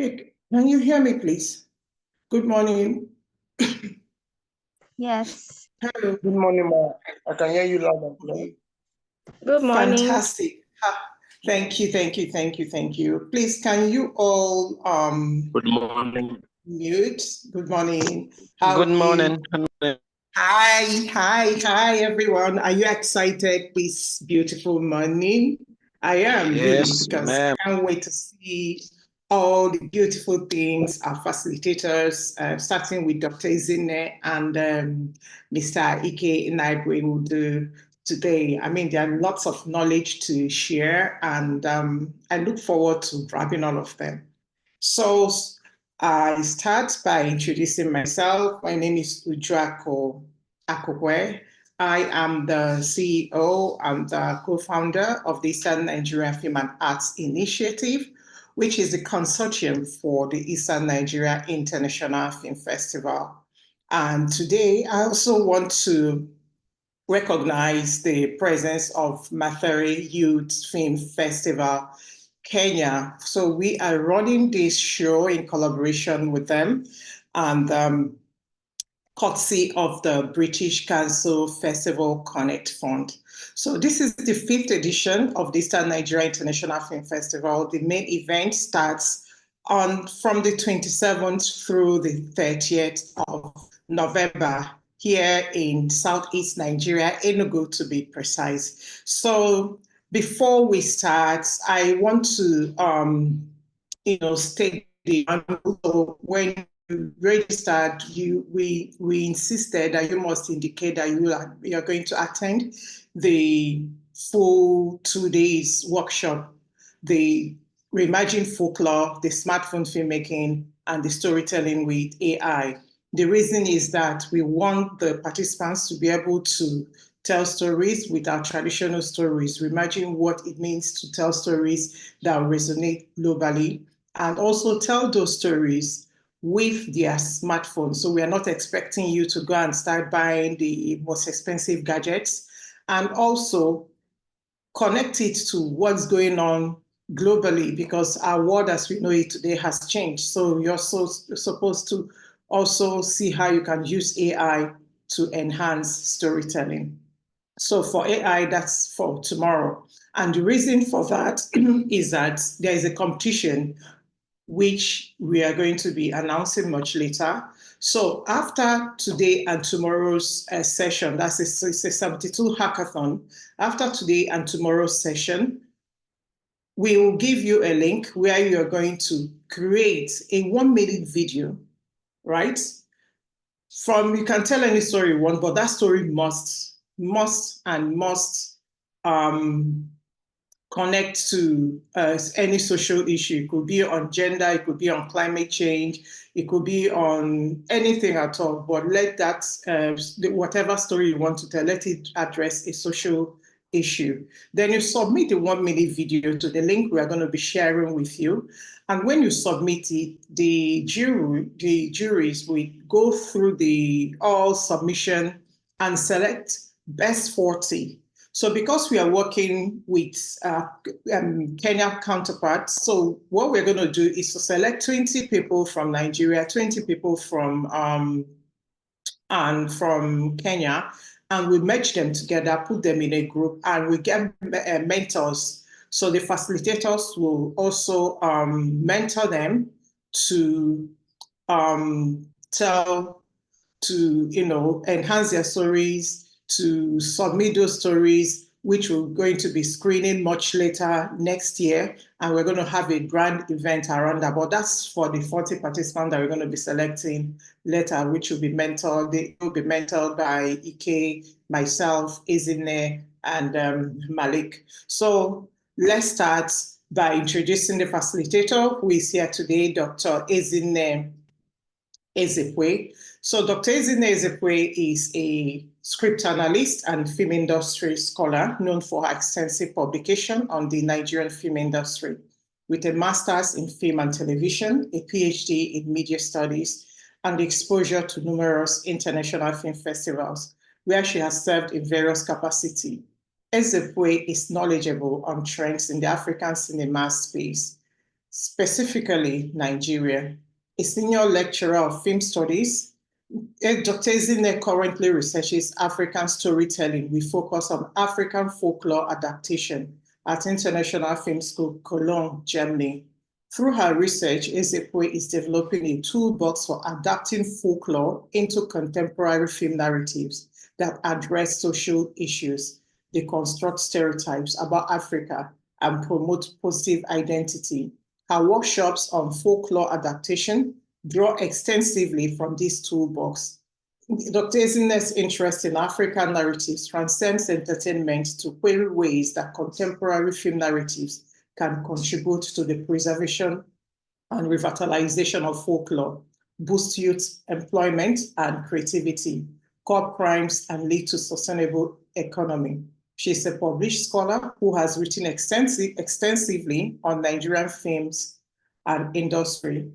Okay, can you hear me, please? Good morning. Yes. Hello. Good morning, Ma. I can hear you loud and clear. Good morning. Fantastic. Thank you, thank you, thank you, thank you. Please, can you all Good morning. mute? Good morning. Good morning. Hi, everyone. Are you excited this beautiful morning? I am really, Yes, because ma'am. I can't wait to see all the beautiful things our facilitators, starting with Dr. Ezinne and Mr. Ike Inaibwe will do today. I mean, there are lots of knowledge to share, and I look forward to grabbing all of them. So I start by introducing myself. My name is Ujuako Akokwe. I am the CEO and the co-founder of the Eastern Nigeria Film and Arts Initiative, which is the consortium for the Eastern Nigeria International Film Festival. And today, I also want to recognize the presence of Mathare Youth Film Festival Kenya. So we are running this show in collaboration with them, and courtesy of the British Council Festival Connect Fund. So this is the 5th edition of the Eastern Nigeria International Film Festival. The main event starts from the 27th through the 30th of November here in Southeast Nigeria, Enugu to be precise. So before we start, I want to state the when you registered, we insisted that you must indicate that you are going to attend the full 2 days workshop, the reimagine folklore, the smartphone filmmaking, and the storytelling with AI. The reason is that we want the participants to be able to tell stories with our traditional stories, reimagine what it means to tell stories that resonate globally, and also tell those stories with their smartphone. So we are not expecting you to go and start buying the most expensive gadgets, and also connect it to what's going on globally, because our world as we know it today has changed. So you're supposed to also see how you can use AI to enhance storytelling. So for AI, that's for tomorrow. And the reason for that is that there is a competition which we are going to be announcing much later. So after today and tomorrow's session, that's a 72 hackathon, after today and tomorrow's session, we will give you a link where you are going to create a 1-minute video, right? You can tell any story you want, but that story must connect to any social issue. It could be on gender, it could be on climate change, it could be on anything at all, but let that, whatever story you want to tell, let it address a social issue. Then you submit a 1-minute video to the link we are going to be sharing with you. And when you submit it, the juries will go through the all submission and select best 40. So because we are working with Kenya counterparts, so what we're going to do is to select 20 people from Nigeria, 20 people from Kenya, and we match them together, put them in a group, and we get mentors. So the facilitators will also mentor them to enhance their stories, to submit those stories, which we're going to be screening much later next year. And we're going to have a grand event around that. But that's for the 40 participants that we're going to be selecting later, which will be mentored. They will be mentored by Ike, myself, Ezinne, and Malik. So let's start by introducing the facilitator who is here today, Dr. Ezinne Ezepue. So Dr. Ezinne Ezepue is a script analyst and film industry scholar known for her extensive publication on the Nigerian film industry, with a master's in film and television, a PhD in media studies, and exposure to numerous international film festivals, where she has served in various capacities. Ezepue is knowledgeable on trends in the African cinema space. specifically Nigeria. A senior lecturer of film studies, Dr. Ezinne currently researches African storytelling. We focus on African folklore adaptation at International Film School, Cologne, Germany. Through her research, Ezepue is developing a toolbox for adapting folklore into contemporary film narratives that address social issues, deconstruct stereotypes about Africa, and promote positive identity. Her workshops on folklore adaptation draw extensively from this toolbox. Dr. Ezinne's interest in African narratives transcends entertainment to query ways that contemporary film narratives can contribute to the preservation and revitalization of folklore, boost youth employment and creativity, curb crimes, and lead to sustainable economy. She's a published scholar who has written extensively on Nigerian films and industry,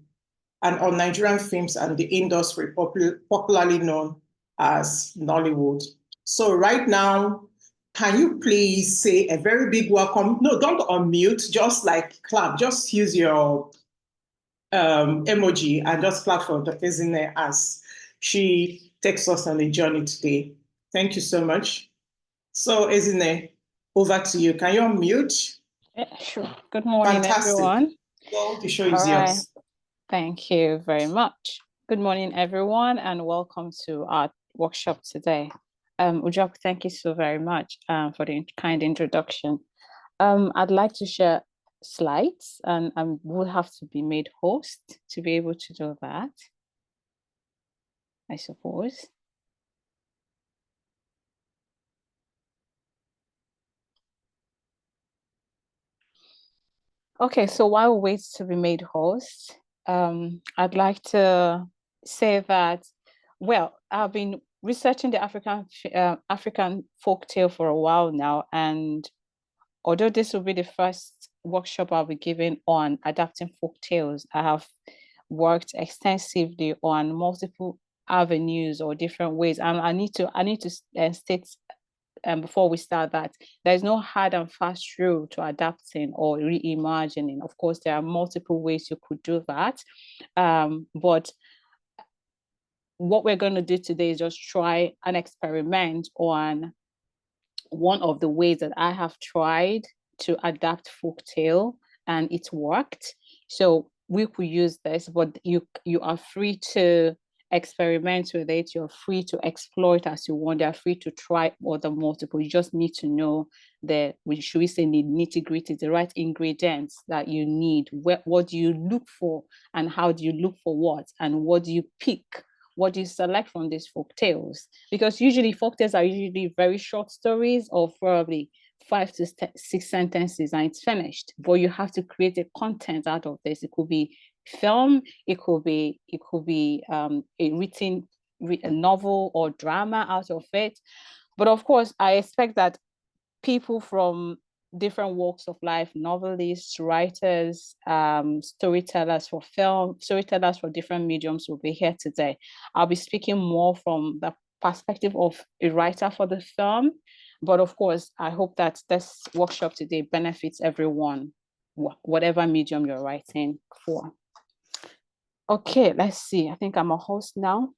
and on Nigerian films and the industry popularly known as Nollywood. So right now, can you please say a very big welcome? No, don't unmute, just like clap, just use your emoji and just clap for Dr. Ezinne as she takes us on a journey today. Thank you so much. So Ezinne, over to you. Can you unmute? Yeah, sure. Good morning, Fantastic. everyone. So the show is yours. Thank you very much. Good morning, everyone, and welcome to our workshop today. Ujok, thank you so very much for the kind introduction. I'd like to share slides, and I would have to be made host to be able to do that, I suppose. Okay, so while we wait to be made host, I'd like to say that, well, I've been researching the African folktale for a while now, and although this will be the first workshop I'll be giving on adapting folktales, I have worked extensively on multiple avenues or different ways, and I need to state before we start that there's no hard and fast rule to adapting or reimagining. Of course, there are multiple ways you could do that, but what we're going to do today is just try an experiment on one of the ways that I have tried to adapt folktale, and it worked. So we could use this, but you are free to experiment with it. You're free to explore it as you want. You're free to try other multiple. You just need to know the, should we say, the nitty-gritty, the right ingredients that you need. What do you look for, and how do you look for what, and what do you pick? What do you select from these folk tales? Because usually folk tales are usually very short stories of probably 5 to 6 sentences and it's finished. But you have to create a content out of this. It could be film, it could be a written a novel or drama out of it. But of course, I expect that people from different walks of life, novelists, writers, storytellers for film, storytellers for different mediums will be here today. I'll be speaking more from the perspective of a writer for the film, but of course, I hope that this workshop today benefits everyone, whatever medium you're writing for. Okay, let's see. I think I'm a host now.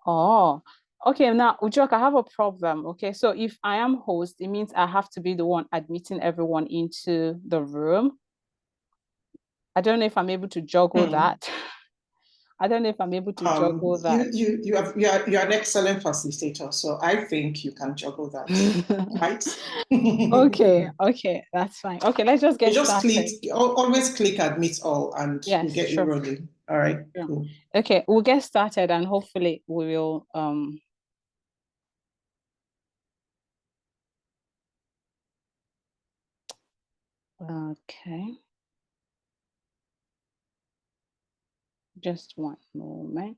Oh, okay. Now, Ujok, I have a problem. Okay, so if I am host, it means I have to be the one admitting everyone into the room. I don't know if I'm able to juggle that. I don't know if I'm able to juggle that. You're an excellent facilitator, so I think you can juggle that, right? Okay, that's fine. Okay, let's just get started. Always click admit all, and we'll get you rolling. All right, cool. Okay, we'll get started, and hopefully we will okay. Just one moment.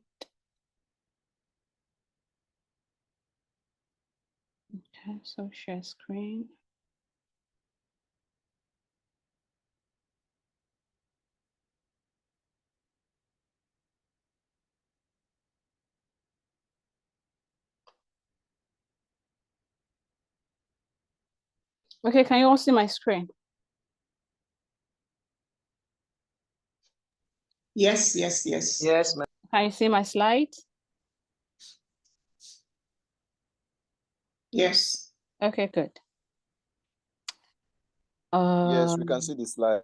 Okay, so share screen. Okay, can you all see my screen? Yes. Yes, ma'am. Can you see my slide? Yes. Okay, good. Yes, we can see the slide.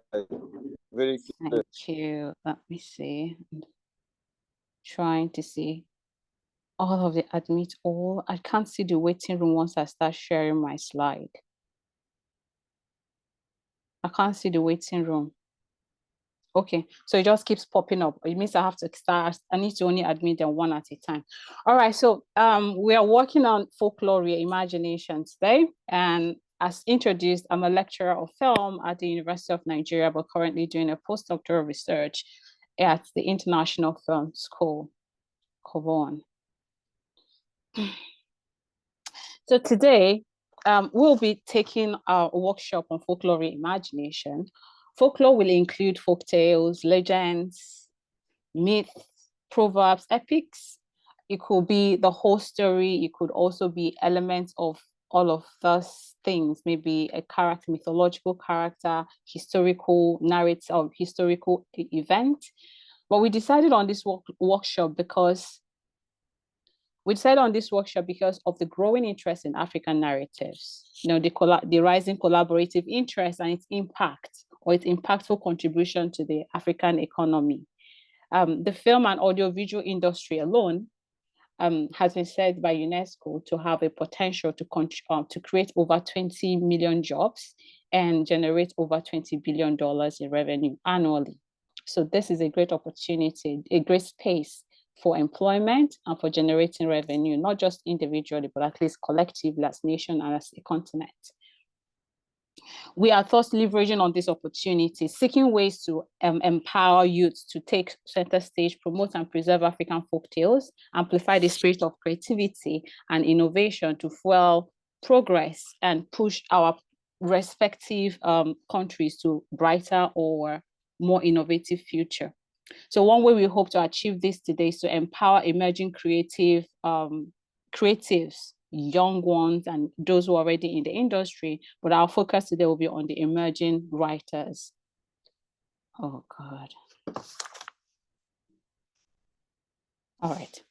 Very clear. Thank you. Let me see. I'm trying to see all of the admit all. I can't see the waiting room once I start sharing my slide. I can't see the waiting room. Okay, so it just keeps popping up. It means I have to start. I need to only admit them one at a time. All right, so we are working on folklore reimagination today. And as introduced, I'm a lecturer of film at the University of Nigeria, but currently doing a postdoctoral research at the International Film School, Cobon. So today, we'll be taking a workshop on folklore reimagination. Folklore will include folk tales, legends, myths, proverbs, epics. It could be the whole story. It could also be elements of all of those things, maybe a character, mythological character, historical narrative, or historical event. But we decided on this workshop because of the growing interest in African narratives, the rising collaborative interest and its impact or its impactful contribution to the African economy. The film and audiovisual industry alone has been said by UNESCO to have a potential to create over 20 million jobs and generate over $20 billion in revenue annually. So this is a great opportunity, a great space for employment and for generating revenue, not just individually, but at least collectively as a nation and as a continent. We are thus leveraging on this opportunity, seeking ways to empower youth to take center stage, promote and preserve African folktales, amplify the spirit of creativity and innovation to fuel progress and push our respective countries to brighter or more innovative future. So one way we hope to achieve this today is to empower emerging creatives, young ones, and those who are already in the industry, but our focus today will be on the emerging writers. Oh God. All right.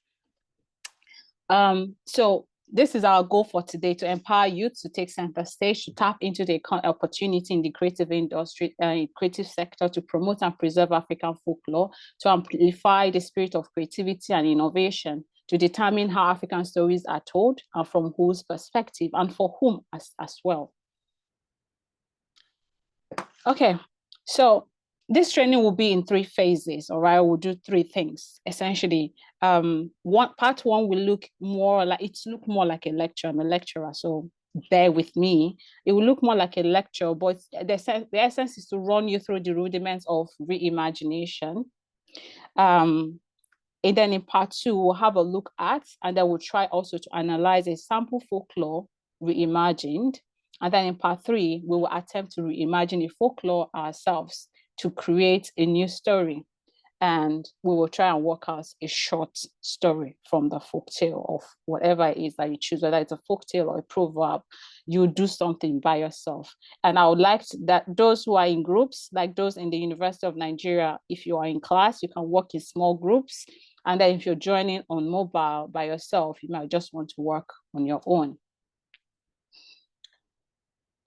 So this is our goal for today, to empower youth to take center stage, to tap into the opportunity in the creative industry, creative sector, to promote and preserve African folklore, to amplify the spirit of creativity and innovation, to determine how African stories are told and from whose perspective and for whom as well. Okay, so this training will be in 3 phases, all right? We'll do 3 things, essentially. Part one will look more like a lecture. I'm a lecturer, so bear with me. It will look more like a lecture, but the essence is to run you through the rudiments of reimagination. And then in part 2, we'll have a look at, and then we'll try also to analyze a sample folklore reimagined. And then in part 3, we will attempt to reimagine a folklore ourselves to create a new story. And we will try and work out a short story from the folktale of whatever it is that you choose, whether it's a folktale or a proverb. You do something by yourself. And I would like that those who are in groups, like those in the University of Nigeria, if you are in class, you can work in small groups. And then if you're joining on mobile by yourself, you might just want to work on your own.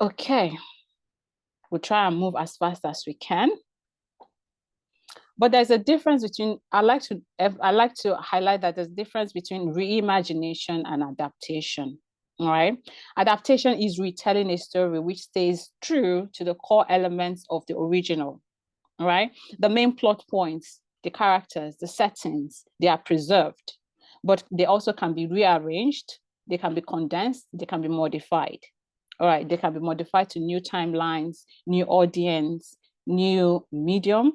Okay, we'll try and move as fast as we can. But there's a difference between, I like to highlight that there's a difference between reimagination and adaptation, all right? Adaptation is retelling a story which stays true to the core elements of the original, all right? The main plot points, the characters, the settings, they are preserved, but they also can be rearranged, they can be condensed, they can be modified, all right? They can be modified to new timelines, new audience, new medium.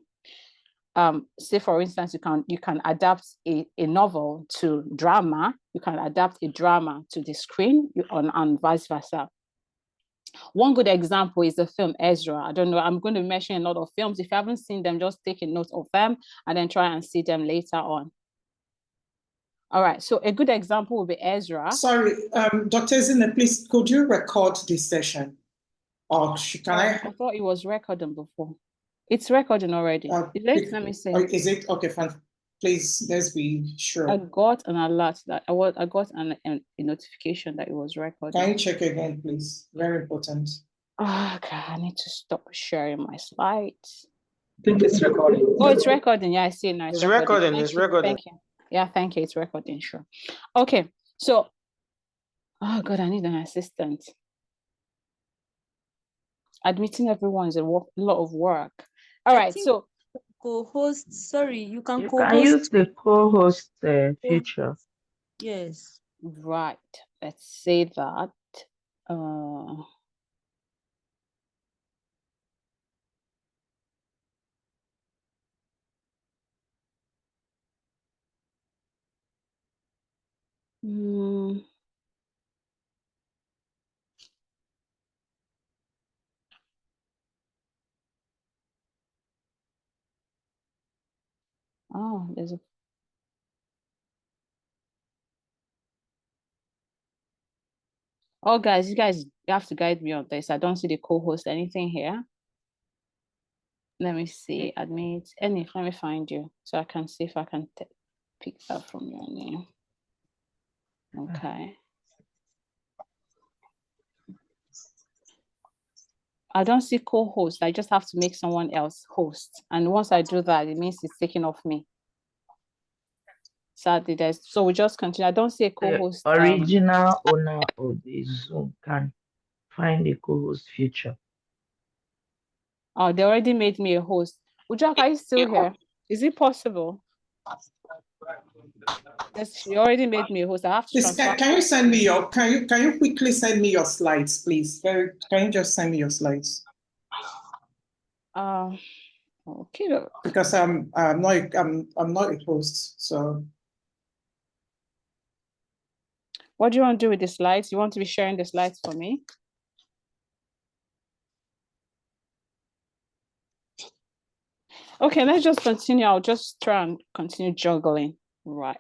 Say for instance, you can adapt a novel to drama, you can adapt a drama to the screen, and vice versa. One good example is the film Ezra. I don't know, I'm going to mention a lot of films. If you haven't seen them, just take a note of them and then try and see them later on. All right, so a good example will be Ezra. Sorry, Dr. Ezinne, please, could you record this session? Or can I? I thought it was recording before. It's recording already. Let me see. Is it okay? Fine. Please, let's be sure. I got an alert that I got a notification that it was recording. Can you check again, please? Very important. Oh, okay, I need to stop sharing my slides. I think it's recording. Oh, it's recording. Yeah, I see it now. It's recording. It's recording. Thank you. Yeah, thank you. It's recording. Sure. Okay. So, oh God, I need an assistant. Admitting everyone is a lot of work. All right. So, co-host. Sorry, you can You co-host. can use the co-host feature. Yes. Right. Let's say that. Oh, there's a. Oh, guys, you have to guide me on this. I don't see the co-host anything here. Let me see. Admit. Let me find you so I can see if I can pick that from your name. Okay. I don't see co-host. I just have to make someone else host. And once I do that, it means it's taken off me. Sadly, so we just continue. I don't see a co-host. The original owner of the Zoom can find the co-host feature. Oh, they already made me a host. Ujak, are you still here? Is it possible? Yes, she already made me a host. I have to. Can you send me your? Can you quickly send me your slides, please? Can you just send me your slides? Okay. Because I'm not a host, so. What do you want to do with the slides? You want to be sharing the slides for me? Okay, let's just continue. I'll just try and continue juggling. Right.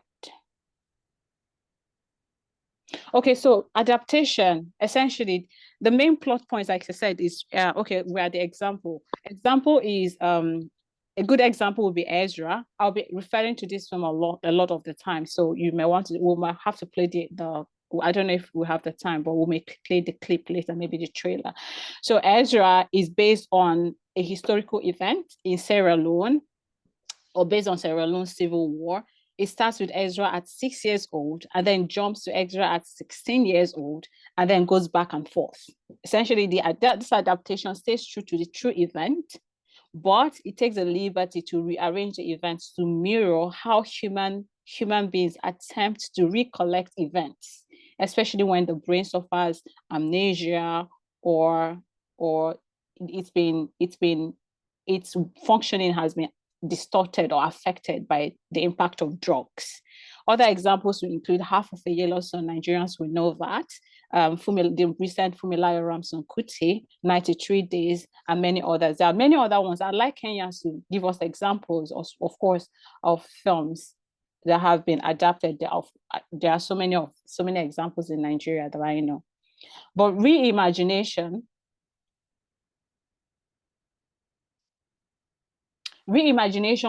Okay, so adaptation, essentially, the main plot points, like I said, is, okay, we're at the example. Example is, a good example would be Ezra. I'll be referring to this film a lot of the time. So you may we might have to play the I don't know if we have the time, but we may play the clip later, maybe the trailer. So Ezra is based on a historical event in Sierra Leone, or based on Sierra Leone's civil war. It starts with Ezra at 6 years old, and then jumps to Ezra at 16 years old, and then goes back and forth. Essentially, this adaptation stays true to the true event, but it takes the liberty to rearrange the events to mirror how human beings attempt to recollect events, especially when the brain suffers amnesia or its functioning has been distorted or affected by the impact of drugs. Other examples will include Half of a Yellow Sun. Nigerians will know that. The recent Funmilayo Ramson Kuti, 93 Days, and many others. There are many other ones. I'd like Kenyans to give us examples, of course, of films that have been adapted. There are so many examples in Nigeria that I know. But reimagination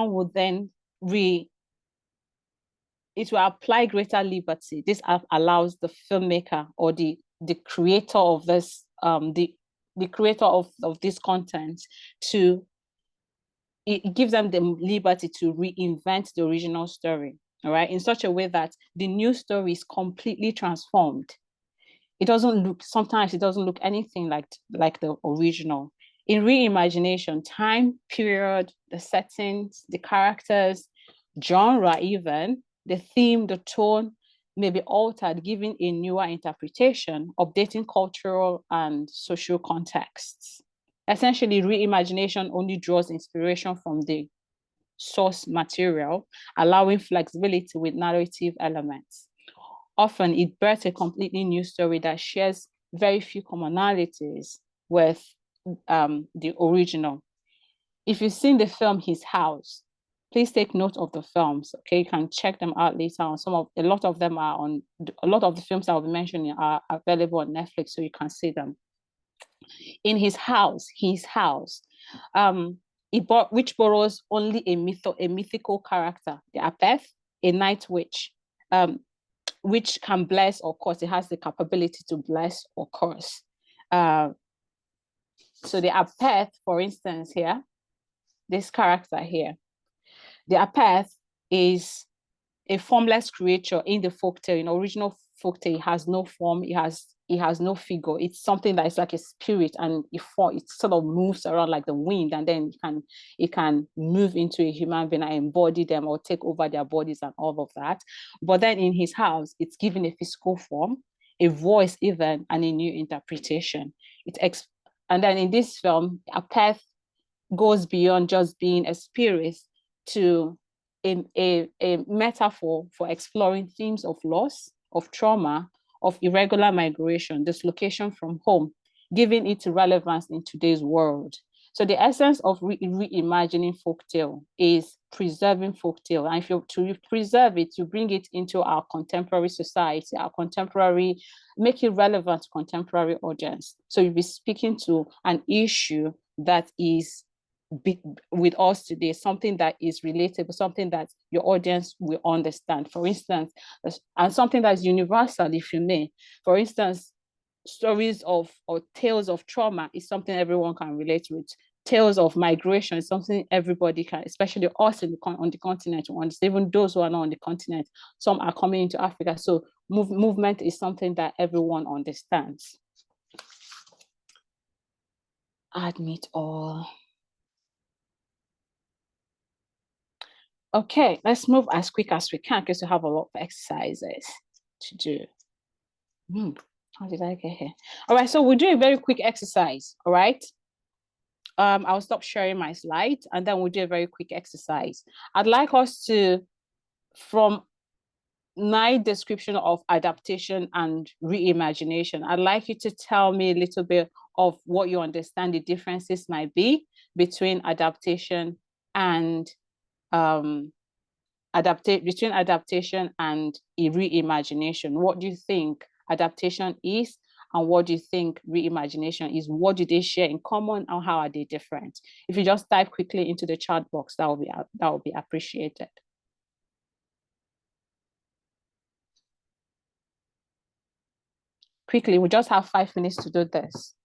would then it will apply greater liberty. This allows the filmmaker or the creator of this the creator of this content to, it gives them the liberty to reinvent the original story, all right, in such a way that the new story is completely transformed. Sometimes it doesn't look anything like the original. In reimagination, time, period, the settings, the characters, genre, even the theme, the tone may be altered, giving a newer interpretation, updating cultural and social contexts. Essentially, reimagination only draws inspiration from the source material, allowing flexibility with narrative elements. Often it births a completely new story that shares very few commonalities with the original. If you've seen the film His House, please take note of the films. Okay, you can check them out later on. A lot of the films I'll be mentioning are available on Netflix, so you can see them. In His House, which borrows only a mythical character, the Apeth, a night witch, which can bless or curse. It has the capability to bless or curse. So the Apeth, for instance, here, this character here, the Apeth is a formless creature in the folktale. In original folktale, it has no form, it has no figure. It's something that is like a spirit, and it sort of moves around like the wind, and then it can move into a human being and embody them or take over their bodies and all of that. But then in his house, it's given a physical form, a voice even, and a new interpretation. And then in this film, Apeth goes beyond just being a spirit to a metaphor for exploring themes of loss, of trauma, of irregular migration, dislocation from home, giving it relevance in today's world. So the essence of reimagining folktale is preserving folktale. And if you to preserve it, you bring it into our contemporary society, make it relevant to contemporary audience. So you'll be speaking to an issue that is with us today, something that is relatable, something that your audience will understand, for instance, and something that is universal, if you may. For instance, stories or tales of trauma is something everyone can relate with. Tales of migration is something everybody can, especially us on the continent, even those who are not on the continent. Some are coming into Africa. So movement is something that everyone understands. Admit all. Okay, let's move as quick as we can because we have a lot of exercises to do. How did I get here? All right, so we'll do a very quick exercise, all right? I'll stop sharing my slides and then we'll do a very quick exercise. I'd like us to, from my description of adaptation and reimagination, I'd like you to tell me a little bit of what you understand the differences might be between adaptation and between adaptation and reimagination. What do you think adaptation is, and what do you think reimagination is? What do they share in common, and how are they different? If you just type quickly into the chat box, that will be appreciated. Quickly, we just have 5 minutes to do this.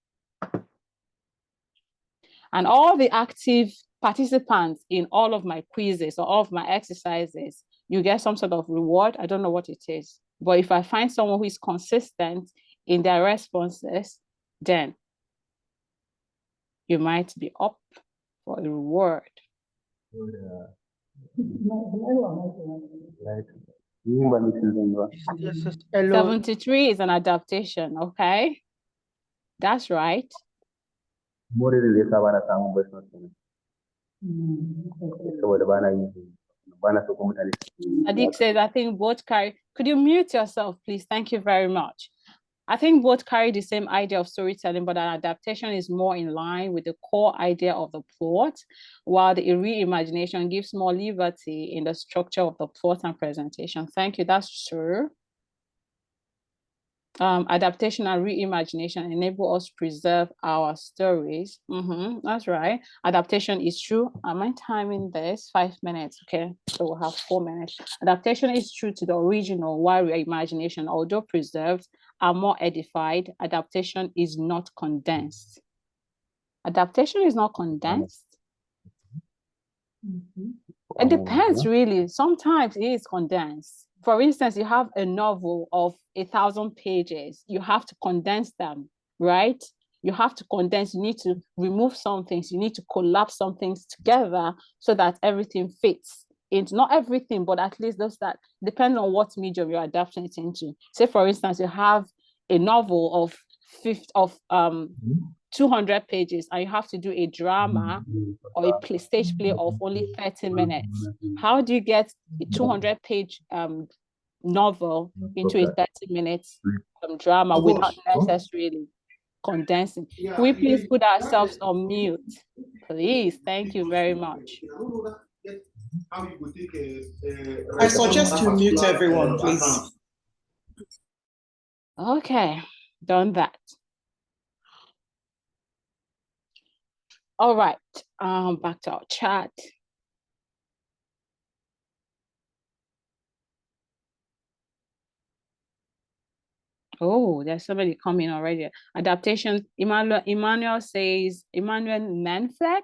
And all the active participants in all of my quizzes or all of my exercises, you get some sort of reward. I don't know what it is, but if I find someone who is consistent in their responses, then you might be up for a reward. Yes, 73 is an adaptation, okay? That's right. Sadiq says, I think both carry, could you mute yourself, please? Thank you very much. I think both carry the same idea of storytelling, but an adaptation is more in line with the core idea of the plot, while the reimagination gives more liberty in the structure of the plot and presentation. Thank you, that's true. Adaptation and reimagination enable us to preserve our stories. That's right. Adaptation is true. Am I timing this? 5 minutes. Okay, so we'll have 4 minutes. Adaptation is true to the original, while reimagination, although preserved, are more edified. Adaptation is not condensed. Adaptation is not condensed. It depends, really. Sometimes it is condensed. For instance, you have a novel of 1,000 pages. You have to condense them, right? You have to condense. You need to remove some things. You need to collapse some things together so that everything fits. It's not everything, but at least those that depend on what medium you're adapting it into. Say, for instance, you have a novel of 200 pages and you have to do a drama or a stage play of only 30 minutes. How do you get a 200-page novel into a 30-minute drama without necessarily condensing? Can we please put ourselves on mute? Please, thank you very much. I suggest you mute everyone, please. Okay, done that. All right. back to our chat. Oh, there's somebody coming already. Adaptation. Emmanuel says, Emmanuel Manflex.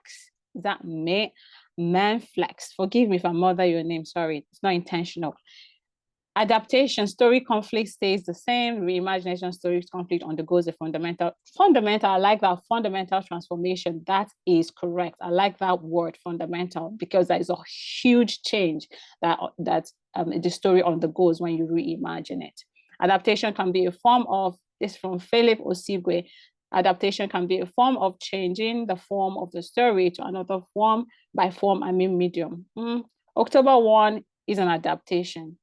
Is that me? Manflex. Forgive me if I murder your name. Sorry, it's not intentional. Adaptation, story conflict stays the same. Reimagination, story conflict undergoes a fundamental. I like that, fundamental transformation. That is correct. I like that word, fundamental, because there is a huge change that the story undergoes when you reimagine it. Adaptation can be a form of, this from Philip Osigwe, adaptation can be a form of changing the form of the story to another form. By form, I mean medium. October 1 is an adaptation.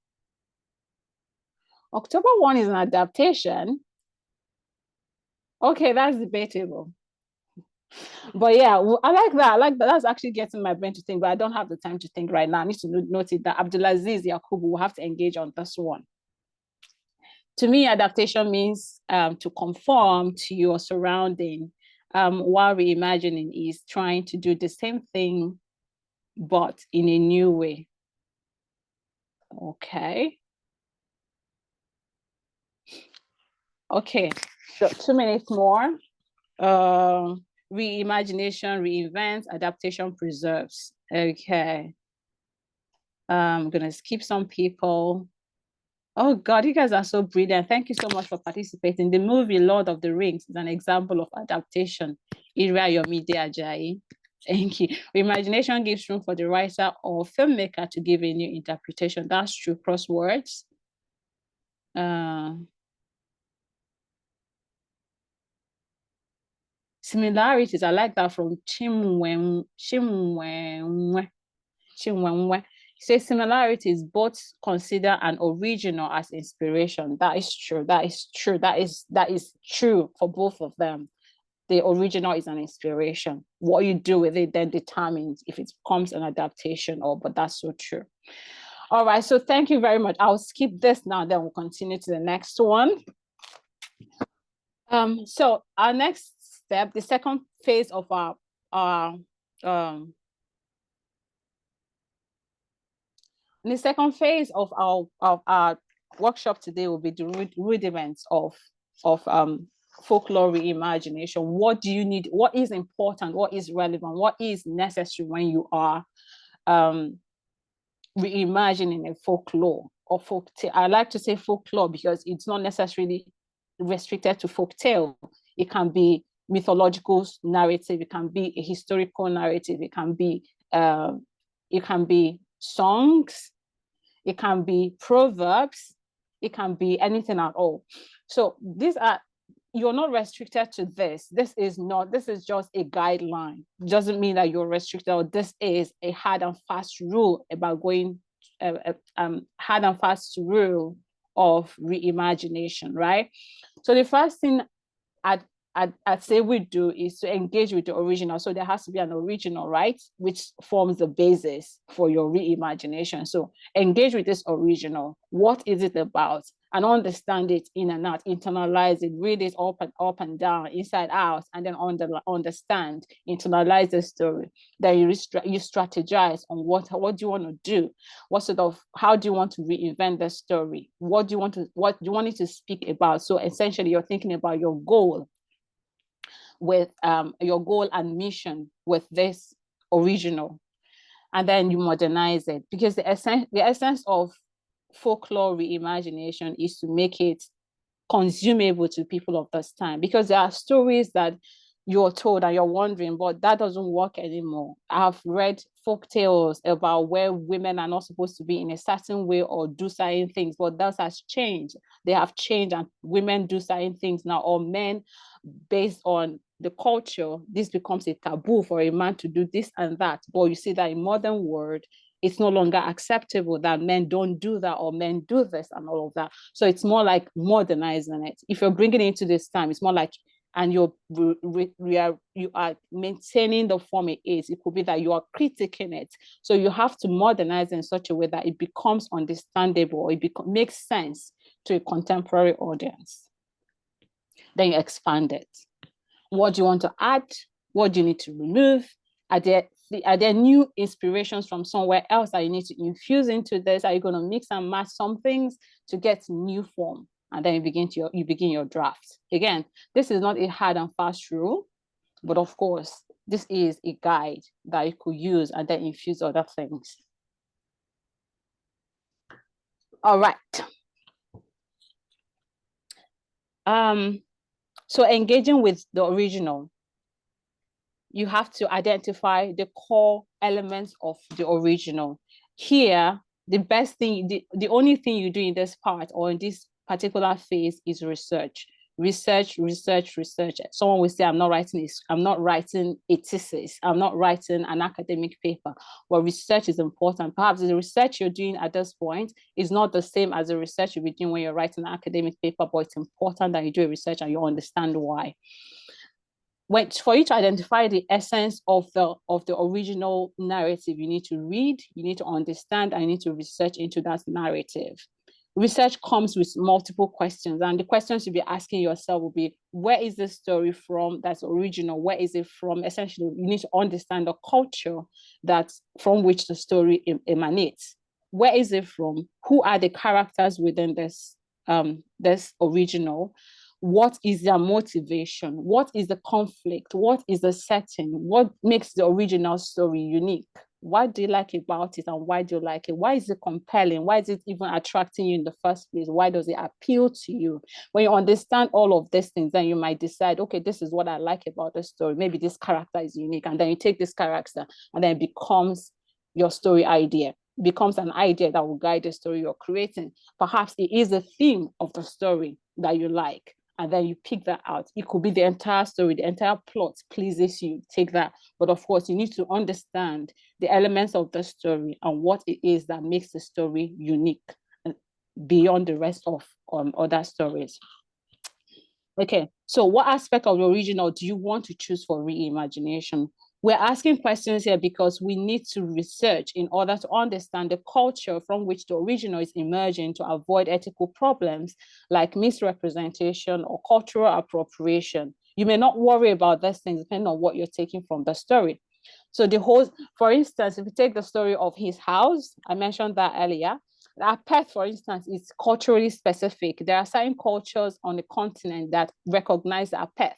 October 1 is an adaptation. Okay, that's debatable. But yeah, I like that. That's actually getting my brain to think, but I don't have the time to think right now. I need to note it that Abdulaziz Yakubu will have to engage on this one. To me, adaptation means to conform to your surrounding, while reimagining is trying to do the same thing, but in a new way. Okay. Okay, so 2 minutes more. Reimagination, reinvents, adaptation, preserves. Okay. I'm gonna skip some people. Oh God, you guys are so brilliant. Thank you so much for participating. The movie Lord of the Rings is an example of adaptation. Ira Yomide Ajayi. Thank you. Reimagination gives room for the writer or filmmaker to give a new interpretation. That's true. Crosswords. Similarities, I like that from Chimwenwe. Say similarities both consider an original as inspiration. That is true. That is true. That is true for both of them. The original is an inspiration. What you do with it then determines if it becomes an adaptation or, but that's so true. All right, so thank you very much. I'll skip this now, then we'll continue to the next one. So our next step, the second phase of the second phase of our workshop today will be the rudiments of folklore reimagination. What do you need? What is important? What is relevant? What is necessary when you are reimagining a folklore or folktale? I like to say folklore because it's not necessarily restricted to folktale. It can be mythological narrative. It can be a historical narrative. It can be songs. It can be proverbs. It can be anything at all. So these are, you're not restricted to this. This is just a guideline. It doesn't mean that you're restricted, or this is a hard and fast rule about going, hard and fast rule of reimagination, right? So the first thing I'd say we do is to engage with the original. So there has to be an original, right? Which forms the basis for your reimagination. So engage with this original. What is it about? And understand it in and out, internalize it, read it up and down, inside out, and then understand, internalize the story. Then you strategize on what do you want to do? How do you want to reinvent the story? What do you want it to speak about? So essentially you're thinking about your goal with your goal and mission with this original, and then you modernize it, because the essence of folklore reimagination is to make it consumable to people of this time, because there are stories that you're told and you're wondering, but that doesn't work anymore. I've read folk tales about where women are not supposed to be in a certain way or do certain things, but that has changed. They have changed and women do certain things now, or men, based on the culture, this becomes a taboo for a man to do this and that. But you see that in modern world, it's no longer acceptable that men don't do that or men do this and all of that. So it's more like modernizing it. If you're bringing it into this time, it's more like, and you are maintaining the form it is. It could be that you are critiquing it. So you have to modernize in such a way that it becomes understandable, or it makes sense to a contemporary audience. Then you expand it. What do you want to add? What do you need to remove? Are there new inspirations from somewhere else that you need to infuse into this? Are you going to mix and match some things to get new form? And then you begin your draft. Again, this is not a hard and fast rule, but of course, this is a guide that you could use and then infuse other things. All right. So engaging with the original, you have to identify the core elements of the original. Here, the best thing, the only thing you do in this part or in this particular phase is research. Research. Someone will say, I'm not writing a thesis, I'm not writing an academic paper. Well, research is important. Perhaps the research you're doing at this point is not the same as the research you'll be doing when you're writing an academic paper, but it's important that you do a research and you understand why. For you to identify the essence of the original narrative, you need to read, you need to understand, and you need to research into that narrative. Research comes with multiple questions, and the questions you'll be asking yourself will be, where is this story from that's original? Where is it from? Essentially, you need to understand the culture from which the story emanates. Where is it from? Who are the characters within this original? What is their motivation? What is the conflict? What is the setting? What makes the original story unique? What do you like about it and why do you like it? Why is it compelling? Why is it even attracting you in the first place? Why does it appeal to you? When you understand all of these things, then you might decide, okay, this is what I like about the story. Maybe this character is unique. And then you take this character and then it becomes your story idea. It becomes an idea that will guide the story you're creating. Perhaps it is the theme of the story that you like. And then you pick that out. It could be the entire story, the entire plot pleases you, take that. But of course, you need to understand the elements of the story and what it is that makes the story unique beyond the rest of other stories. Okay, so what aspect of the original do you want to choose for reimagination? We're asking questions here because we need to research in order to understand the culture from which the original is emerging to avoid ethical problems like misrepresentation or cultural appropriation. You may not worry about these things depending on what you're taking from the story. So for instance, if you take the story of his house, I mentioned that earlier, Apeth, for instance, is culturally specific. There are certain cultures on the continent that recognize Apeth.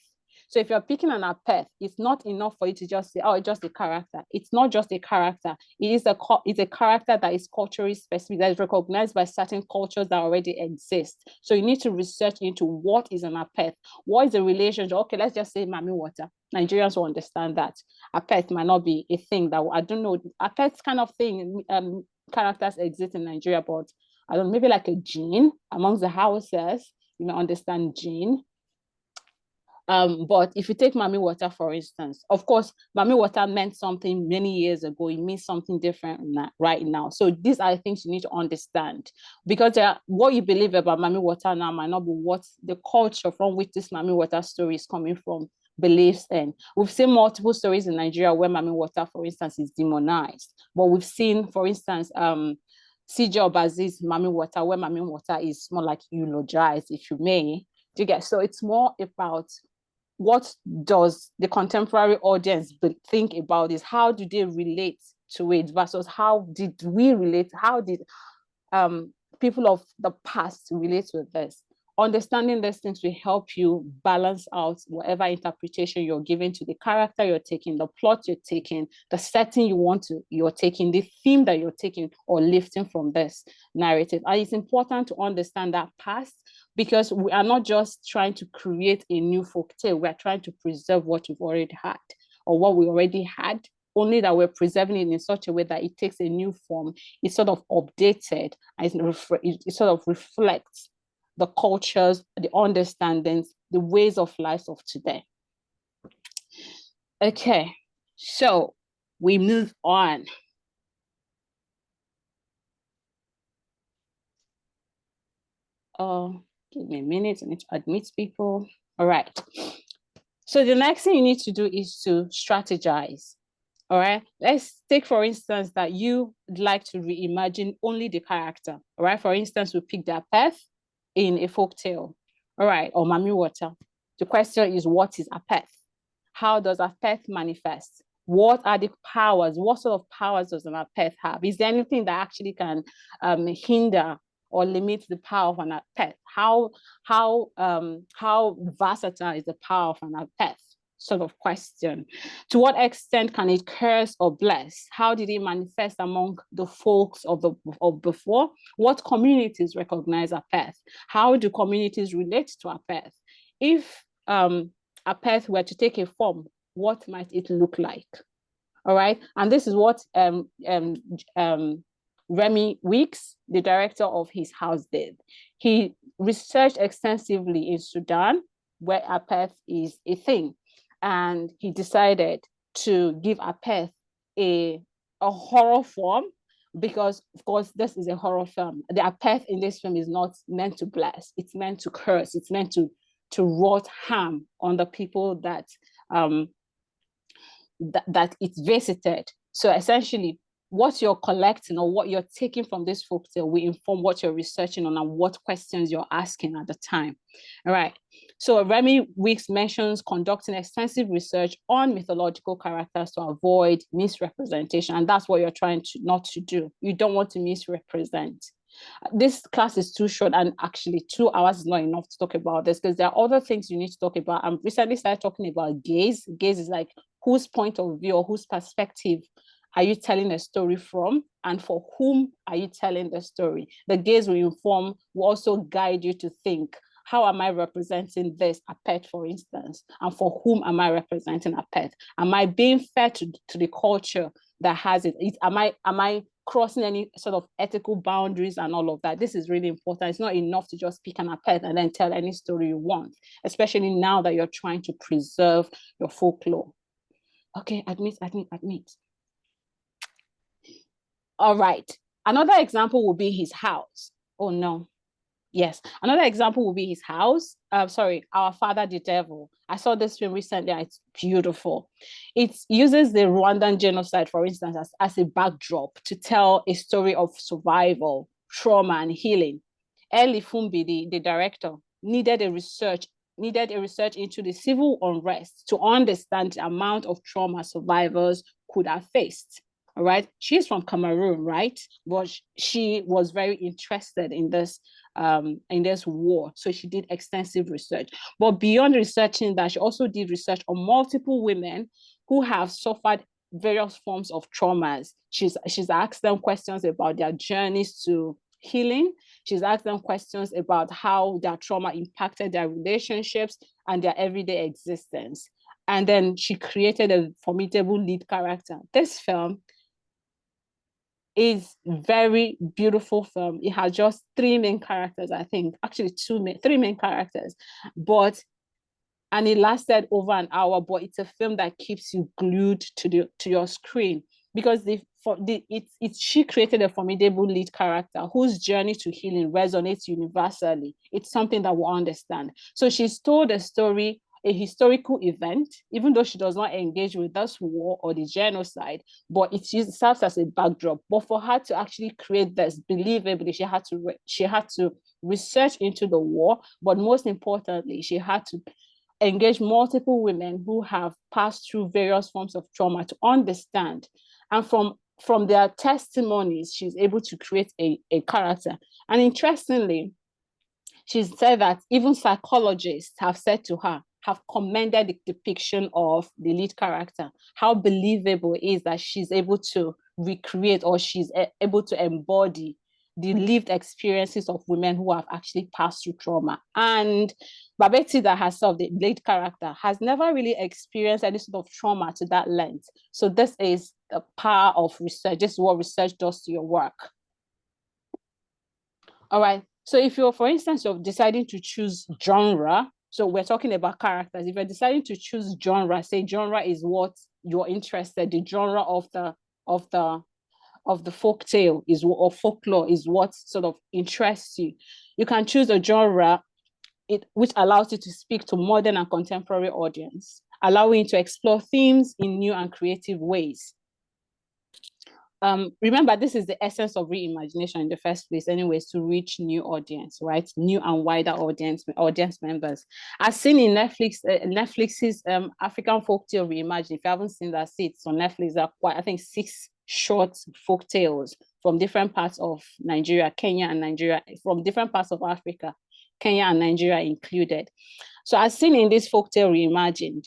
So if you're picking an Apeth, it's not enough for you to just say, oh, it's just a character. It's not just a character. It's a character that is culturally specific, that is recognized by certain cultures that already exist. So you need to research into what is an Apeth. What is the relationship? Okay, let's just say Mami Water. Nigerians will understand that. Apeth might not be a thing that, I don't know, Apeth kind of thing, characters exist in Nigeria, but I don't know, maybe like a gene amongst the houses, you may understand gene. But if you take Mami Water, for instance, of course, Mami Water meant something many years ago. It means something different right now. So these are things you need to understand, because what you believe about Mami Water now might not be what the culture from which this Mami Water story is coming from believes in. We've seen multiple stories in Nigeria where Mami Water, for instance, is demonized. But we've seen, for instance, CJ Obazi's Mami Water, where Mami Water is more like eulogized, if you may. Do you get? So it's more about what does the contemporary audience think about this? How do they relate to it versus how did we relate? How did people of the past relate with this? Understanding these things will help you balance out whatever interpretation you're giving to the character you're taking, the plot you're taking, the setting you're taking, the theme that you're taking or lifting from this narrative. And it's important to understand that past, because we are not just trying to create a new folktale, we're trying to preserve what we've already had or what we already had, only that we're preserving it in such a way that it takes a new form. It's sort of updated and it sort of reflects the cultures, the understandings, the ways of life of today. Okay, so we move on. Give me a minute, I need to admit people. All right. So the next thing you need to do is to strategize. All right. Let's take, for instance, that you like to reimagine only the character. All right. For instance, we pick their path in a folktale, all right, or Mami Water. The question is, what is Apeth? How does Apeth manifest? What are the powers? What sort of powers does an Apeth have? Is there anything that actually can hinder or limit the power of an Apeth? How versatile is the power of an Apeth? Sort of question. To what extent can it curse or bless? How did it manifest among the folks of before? What communities recognize Apeth? How do communities relate to Apeth? If Apeth were to take a form, what might it look like? All right, and this is what Remy Weeks, the director of his house, did. He researched extensively in Sudan, where Apeth is a thing, and he decided to give Apeth a horror form, because of course this is a horror film. The Apeth in this film is not meant to bless, it's meant to curse, it's meant to wrought harm on the people that that it's visited. So essentially, what you're collecting or what you're taking from this folktale will inform what you're researching on and what questions you're asking at the time. All right. So Remy Weeks mentions conducting extensive research on mythological characters to avoid misrepresentation. And that's what you're trying to not to do. You don't want to misrepresent. This class is too short, and actually 2 hours is not enough to talk about this, because there are other things you need to talk about. I've recently started talking about gaze. Gaze is like whose point of view or whose perspective are you telling a story from, and for whom are you telling the story? The gaze will inform, will also guide you to think, how am I representing this, a pet, for instance, and for whom am I representing a pet? Am I being fair to the culture that has it? Am I crossing any sort of ethical boundaries and all of that? This is really important. It's not enough to just pick an Apeth and then tell any story you want, especially now that you're trying to preserve your folklore. Okay, admit. All right, another example will be his house. Oh no. Yes, another example will be his house. Sorry, Our Father the Devil. I saw this film recently, and it's beautiful. It uses the Rwandan genocide, for instance, as a backdrop to tell a story of survival, trauma, and healing. Eli Fumbi, the director, needed a research into the civil unrest to understand the amount of trauma survivors could have faced. All right, she's from Cameroon, right? But she was very interested in this war, so she did extensive research. But beyond researching that, she also did research on multiple women who have suffered various forms of traumas. She's asked them questions about their journeys to healing. She's asked them questions about how their trauma impacted their relationships and their everyday existence. And then she created a formidable lead character. This film is very beautiful film. It has just 3 main characters, I think, actually 3 main characters, and it lasted over an hour, but it's a film that keeps you glued to your screen, because she created a formidable lead character whose journey to healing resonates universally. It's something that we understand. So she's told a story, a historical event, even though she does not engage with this war or the genocide, but it serves as a backdrop. But for her to actually create this believably, she had to research into the war, but most importantly, she had to engage multiple women who have passed through various forms of trauma to understand. And from their testimonies, she's able to create a character. And interestingly, she said that even psychologists have said to her, have commended the depiction of the lead character, how believable it is that she's able to recreate, or she's able to embody the lived experiences of women who have actually passed through trauma. And Babetida herself, the lead character, has never really experienced any sort of trauma to that length. So this is the power of research. This is what research does to your work. All right. So if you're, for instance, you're deciding to choose genre, so we're talking about characters. If you're deciding to choose genre, say genre is what you're interested, the genre of the folk tale is, or folklore is what sort of interests you. You can choose a genre which allows you to speak to modern and contemporary audience, allowing you to explore themes in new and creative ways. Remember, this is the essence of reimagination in the first place, anyways, to reach new audience, right? New and wider audience members. As seen in Netflix's African Folktale Reimagined. If you haven't seen that, see it's on Netflix. There are quite, I think, 6 short folk tales from different parts of Nigeria, Kenya and Nigeria, from different parts of Africa, Kenya and Nigeria included. So as seen in this Folktale Reimagined,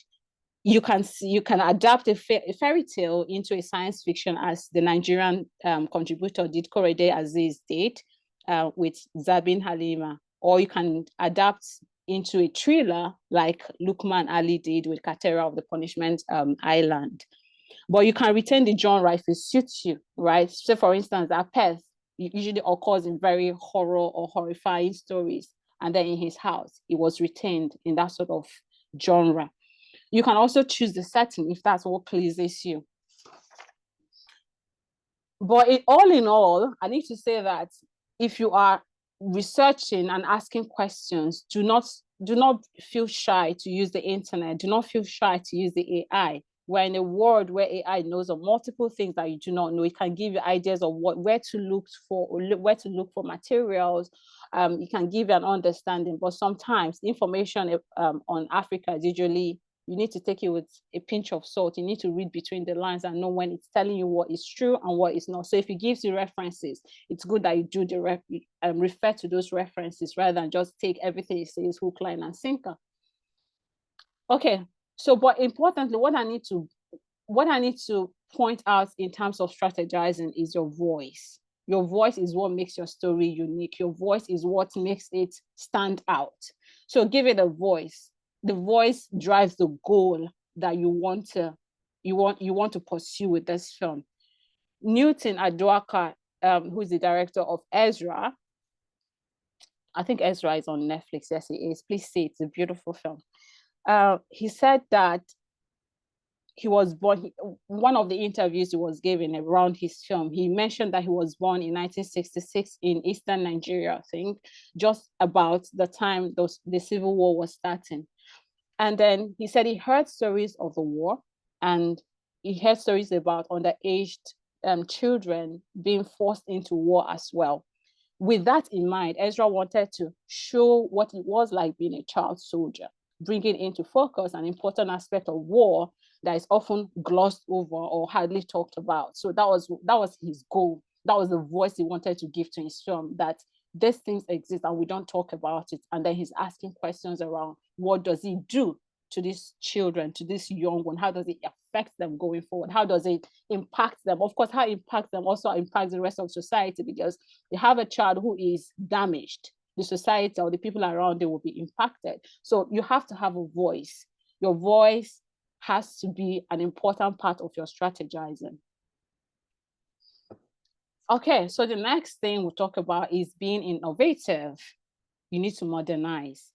you can adapt a fairy tale into a science fiction, as the Nigerian contributor did, Korede Aziz did, with Zabin Halima, or you can adapt into a thriller like Lukman Ali did with Katera of the Punishment Island. But you can retain the genre if it suits you, right? So for instance, Apeth usually occurs in very horror or horrifying stories. And then in his house, it was retained in that sort of genre. You can also choose the setting if that's what pleases you. But all in all, I need to say that if you are researching and asking questions, do not feel shy to use the internet. Do not feel shy to use the AI. We're in a world where AI knows of multiple things that you do not know. It can give you ideas of where to look for materials. It can give you an understanding. But sometimes information on Africa is usually, you need to take it with a pinch of salt. You need to read between the lines and know when it's telling you what is true and what is not. So if it gives you references, it's good that you do refer to those references rather than just take everything it says hook, line, and sinker. Okay, so but importantly, what I need to point out in terms of strategizing is your voice. Your voice is what makes your story unique. Your voice is what makes it stand out. So give it a voice. The voice drives the goal that you want to pursue with this film. Newton Aduaka, who is the director of Ezra, I think Ezra is on Netflix. Yes, it is. Please see, it's a beautiful film. He said that he was born, one of the interviews he was given around his film, he mentioned that he was born in 1966 in Eastern Nigeria, I think, just about the time the Civil War was starting. And then he said he heard stories of the war, and he heard stories about underaged children being forced into war as well. With that in mind, Ezra wanted to show what it was like being a child soldier, bringing into focus an important aspect of war that is often glossed over or hardly talked about. So that was his goal. That was the voice he wanted to give to his film, that these things exist and we don't talk about it. And then he's asking questions around, what does he do to these children, to this young one? How does it affect them going forward? How does it impact them? Of course, how it impacts them also impacts the rest of society, because you have a child who is damaged, the society or the people around it will be impacted. So you have to have a voice. Your voice has to be an important part of your strategizing. Okay, so the next thing we'll talk about is being innovative. You need to modernize.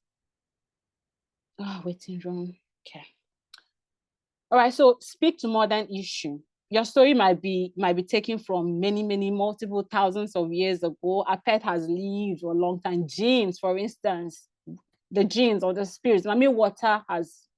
Waiting room. Okay. All right, so speak to modern issue. Your story might be taken from many, multiple thousands of years ago. A pet has lived for a long time. Genes, for instance, the genes or the spirits. Mami Water has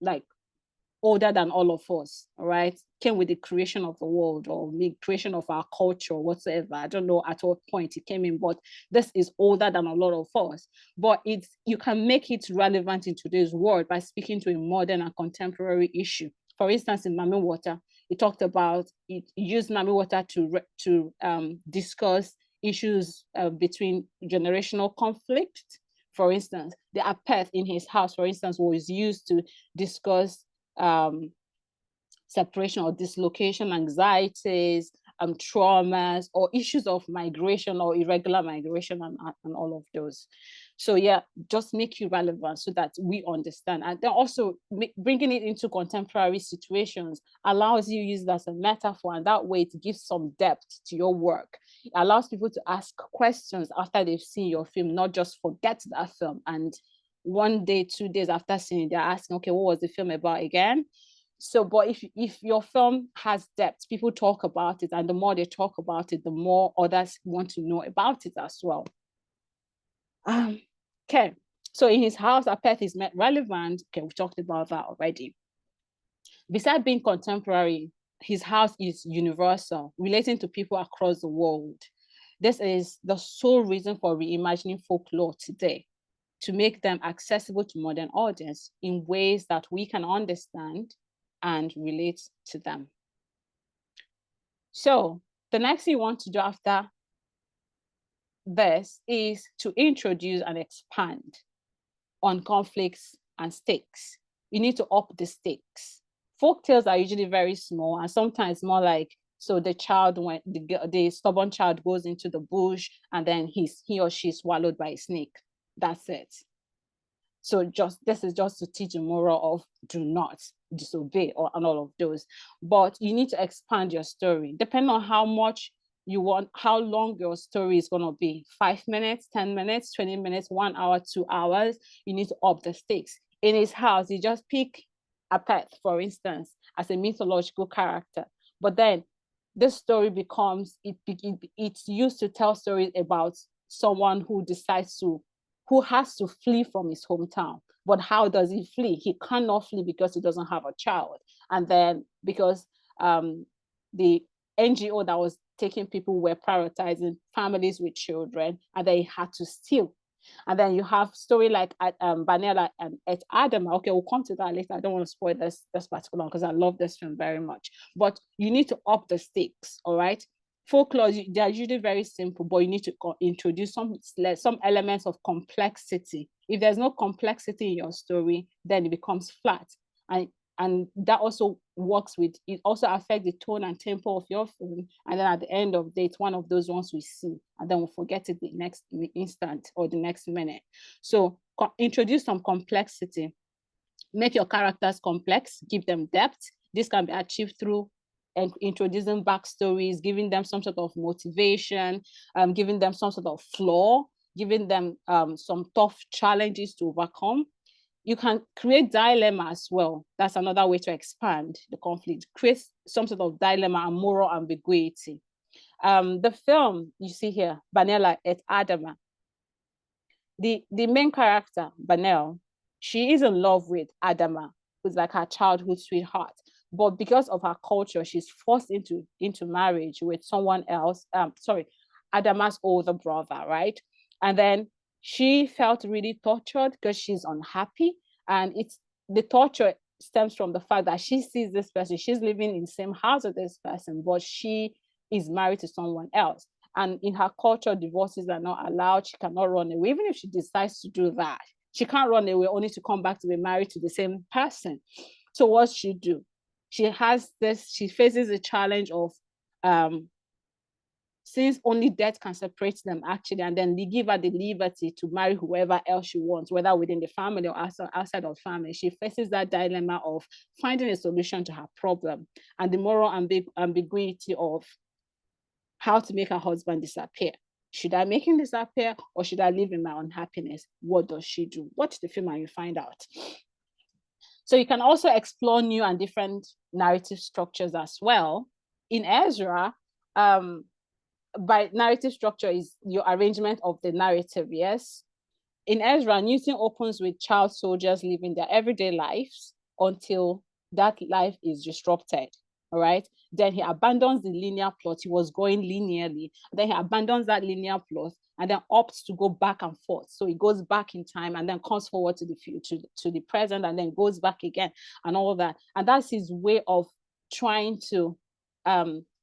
older than all of us, all right? Came with the creation of the world or the creation of our culture, whatsoever. I don't know at what point it came in, but this is older than a lot of us. But you can make it relevant in today's world by speaking to a modern and contemporary issue. For instance, in Mami Water, it talked about, it used Mami Water to discuss issues between generational conflict. For instance, the apeth in his house, for instance, was used to discuss separation or dislocation, anxieties, traumas, or issues of migration or irregular migration and all of those. So yeah, just make you relevant so that we understand. And then also bringing it into contemporary situations allows you to use it as a metaphor, and that way it gives some depth to your work. It allows people to ask questions after they've seen your film, not just forget that film and 1 day, 2 days after seeing it, they're asking, okay, what was the film about again? So, but if your film has depth, people talk about it, and the more they talk about it, the more others want to know about it as well. Okay, so in his house, Apeth is relevant. Okay, we talked about that already. Besides being contemporary, his house is universal, relating to people across the world. This is the sole reason for reimagining folklore today, to make them accessible to modern audience in ways that we can understand and relate to them. So the next thing you want to do after this is to introduce and expand on conflicts and stakes. You need to up the stakes. Folktales are usually very small and sometimes more like, so the child, when the stubborn child goes into the bush and then he or she is swallowed by a snake. That's it. So this is just to teach a moral of do not disobey and all of those. But you need to expand your story depending on how much you want, how long your story is going to be. 5 minutes, 10 minutes, 20 minutes, 1 hour, 2 hours. You need to up the stakes. In his house, you just pick a pet, for instance, as a mythological character. But then this story becomes, it's used to tell stories about someone who has to flee from his hometown. But how does he flee? He cannot flee because he doesn't have a child. And then because the NGO that was taking people were prioritizing families with children, and they had to steal. And then you have story like Banela and Adama. Okay, we'll come to that later. I don't want to spoil this particular one because I love this film very much. But you need to up the stakes, all right? Folklore, they are usually very simple, but you need to introduce some elements of complexity. If there's no complexity in your story, then it becomes flat. And that also works with, it also affects the tone and tempo of your film. And then at the end of the day, it's one of those ones we see, and then we'll forget it the next instant or the next minute. So introduce some complexity. Make your characters complex, give them depth. This can be achieved through introducing backstories, giving them some sort of motivation, giving them some sort of flaw, giving them some tough challenges to overcome. You can create dilemma as well. That's another way to expand the conflict. Create some sort of dilemma and moral ambiguity. The film you see here, Banela et Adama, the main character, Banel, she is in love with Adama, who's like her childhood sweetheart. But because of her culture, she's forced into marriage with someone else. Adama's older brother, right? And then she felt really tortured because she's unhappy. And the torture stems from the fact that she sees this person, she's living in the same house with this person, but she is married to someone else. And in her culture, divorces are not allowed. She cannot run away. Even if she decides to do that, she can't run away only to come back to be married to the same person. So what she do? She faces the challenge of, since only death can separate them actually, and then they give her the liberty to marry whoever else she wants, whether within the family or outside of family. She faces that dilemma of finding a solution to her problem and the moral ambiguity of how to make her husband disappear. Should I make him disappear or should I live in my unhappiness? What does she do? Watch the film and you find out. So you can also explore new and different narrative structures as well. In Ezra, by narrative structure is your arrangement of the narrative, yes? In Ezra, Newton opens with child soldiers living their everyday lives until that life is disrupted, all right? Then he abandons the linear plot. He was going linearly. Then he abandons that linear plot and then opts to go back and forth. So he goes back in time and then comes forward to the future, to the present, and then goes back again and all that. And that's his way of trying to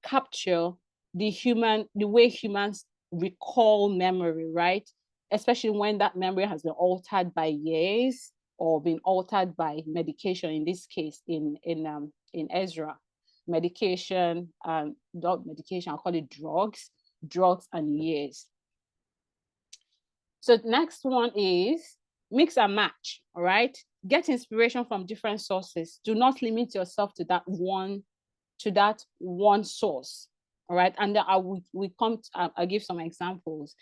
capture the way humans recall memory, right? Especially when that memory has been altered by years or been altered by medication. In this case, in Ezra, medication, not medication, I'll call it drugs and years. So the next one is mix and match, all right? Get inspiration from different sources. Do not limit yourself to that one source, all right? And then I'll give some examples.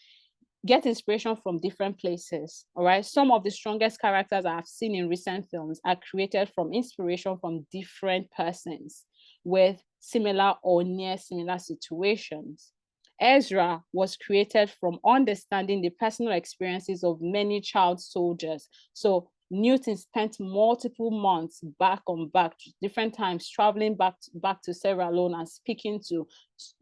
Get inspiration from different places, all right? Some of the strongest characters I have seen in recent films are created from inspiration from different persons with similar or near similar situations. Ezra was created from understanding the personal experiences of many child soldiers. So Newton spent multiple months back different times, traveling back to Sierra Leone and speaking to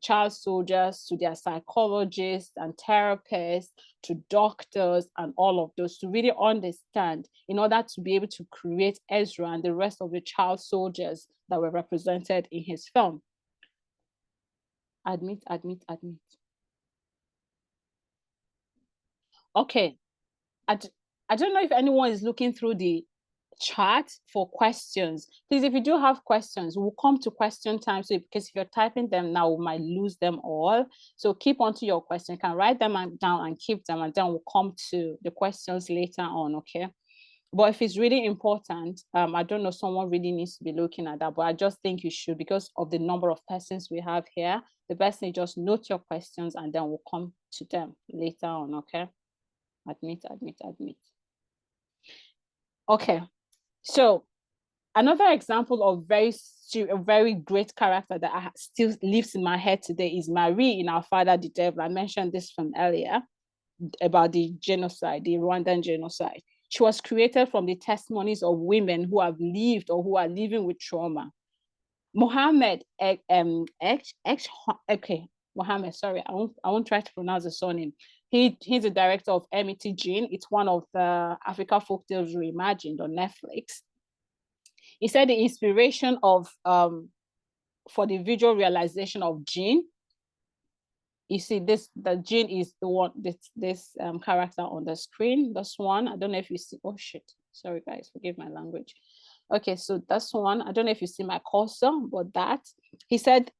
child soldiers, to their psychologists and therapists, to doctors and all of those, to really understand, in order to be able to create Ezra and the rest of the child soldiers that were represented in his film. Admit. Okay, I don't know if anyone is looking through the chat for questions. Please, if you do have questions, we'll come to question time. So because if you're typing them now, we might lose them all. So keep on to your question. You can write them down and keep them, and then we'll come to the questions later on, okay? But if it's really important, I don't know, someone really needs to be looking at that, but I just think you should, because of the number of persons we have here. The best thing, just note your questions and then we'll come to them later on, okay? Admit. Okay, so another example of a very great character that still lives in my head today is Marie in Our Father the Devil. I mentioned this from earlier about the genocide, the Rwandan genocide. She was created from the testimonies of women who have lived or who are living with trauma. Mohammed, Mohammed, sorry, I won't try to pronounce the surname. He's the director of Ezigne. It's one of the Africa Folktales Reimagined on Netflix. He said the inspiration of for the visual realization of Jean. You see the Jean is the one, this character on the screen. This one, I don't know if you see. Oh shit! Sorry guys, forgive my language. Okay, so that's one. I don't know if you see my cursor, but that he said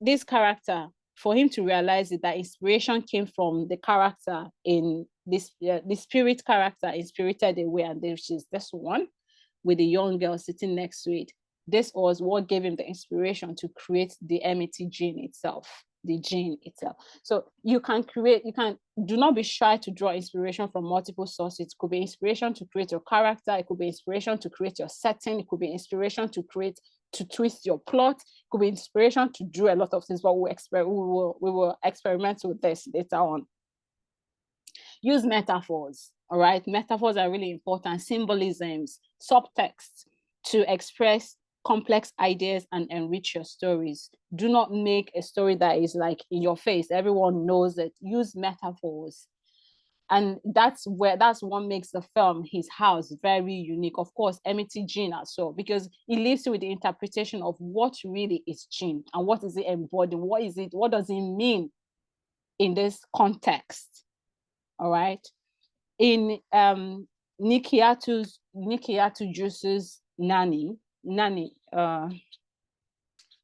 this character, for him to realize it, that inspiration came from the character in this, the spirit character in Spirited Away, and which is this one with the young girl sitting next to it. This was what gave him the inspiration to create the Ezigne itself, the gene itself. So do not be shy to draw inspiration from multiple sources. It could be inspiration to create your character. It could be inspiration to create your setting. It could be inspiration to twist your plot. It could be inspiration to do a lot of things, but we will experiment with this later on. Use metaphors, all right? Metaphors are really important. Symbolisms, subtext to express complex ideas and enrich your stories. Do not make a story that is like in your face. Everyone knows it. Use metaphors. And that's what makes the film, His House, very unique. Of course, Ezigne as well, because it leaves you with the interpretation of what really is Jean and what is it embodying, what does it mean in this context, all right? In Nikiatu Juice's Nani, I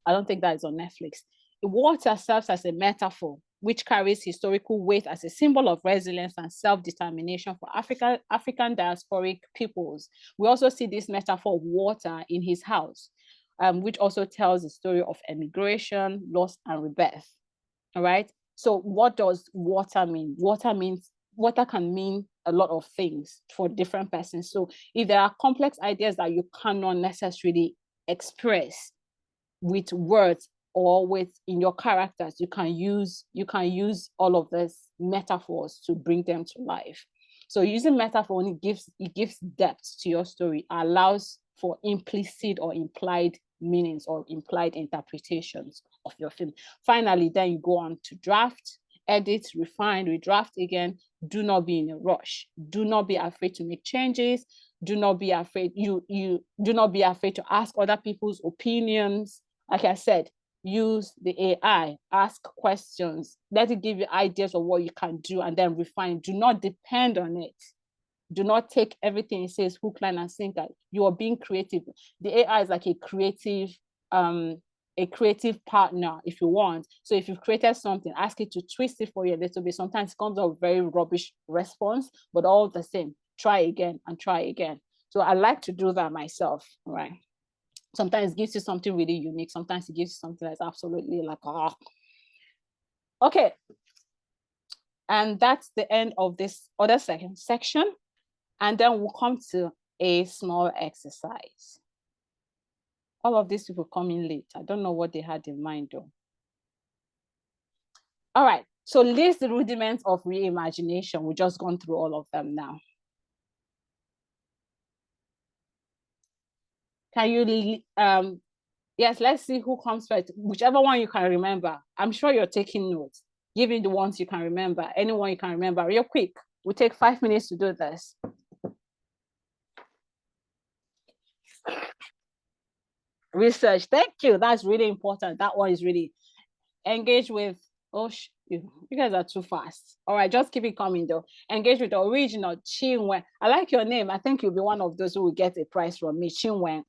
don't think that is on Netflix. Water serves as a metaphor which carries historical weight as a symbol of resilience and self-determination for African diasporic peoples. We also see this metaphor of water in His House, which also tells the story of emigration, loss, and rebirth. All right. So what does water mean? Water can mean a lot of things for different persons. So if there are complex ideas that you cannot necessarily express with words or in your characters, you can use all of these metaphors to bring them to life. So using metaphor, it gives depth to your story, allows for implicit or implied meanings or implied interpretations of your film. Finally, then you go on to draft, edit, refine, redraft again. Do not be in a rush. Do not be afraid to make changes. Do not be afraid. You do not be afraid to ask other people's opinions. Like I said, use the AI, ask questions, let it give you ideas of what you can do, and then refine. Do not depend on it. Do not take everything it says hook, line, and sinker. You are being creative. The AI is like a creative partner, if you want. So if you've created something, ask it to twist it for you a little bit. Sometimes it comes out very rubbish response, but all the same, try again and try again. So I like to do that myself, right? Sometimes it gives you something really unique. Sometimes it gives you something that's absolutely like, ah. Okay. And that's the end of this other section. And then we'll come to a small exercise. All of these people come in late. I don't know what they had in mind though. All right, so list the rudiments of reimagination. We've just gone through all of them now. Can you, yes, let's see who comes first. Whichever one you can remember. I'm sure you're taking notes. Give me the ones you can remember. Anyone you can remember, real quick. We'll take 5 minutes to do this. Research, thank you. That's really important. That one is really engage with, you guys are too fast. All right, just keep it coming though. Engage with the original Chinwe. I like your name. I think you'll be one of those who will get a prize from me. Chinwe.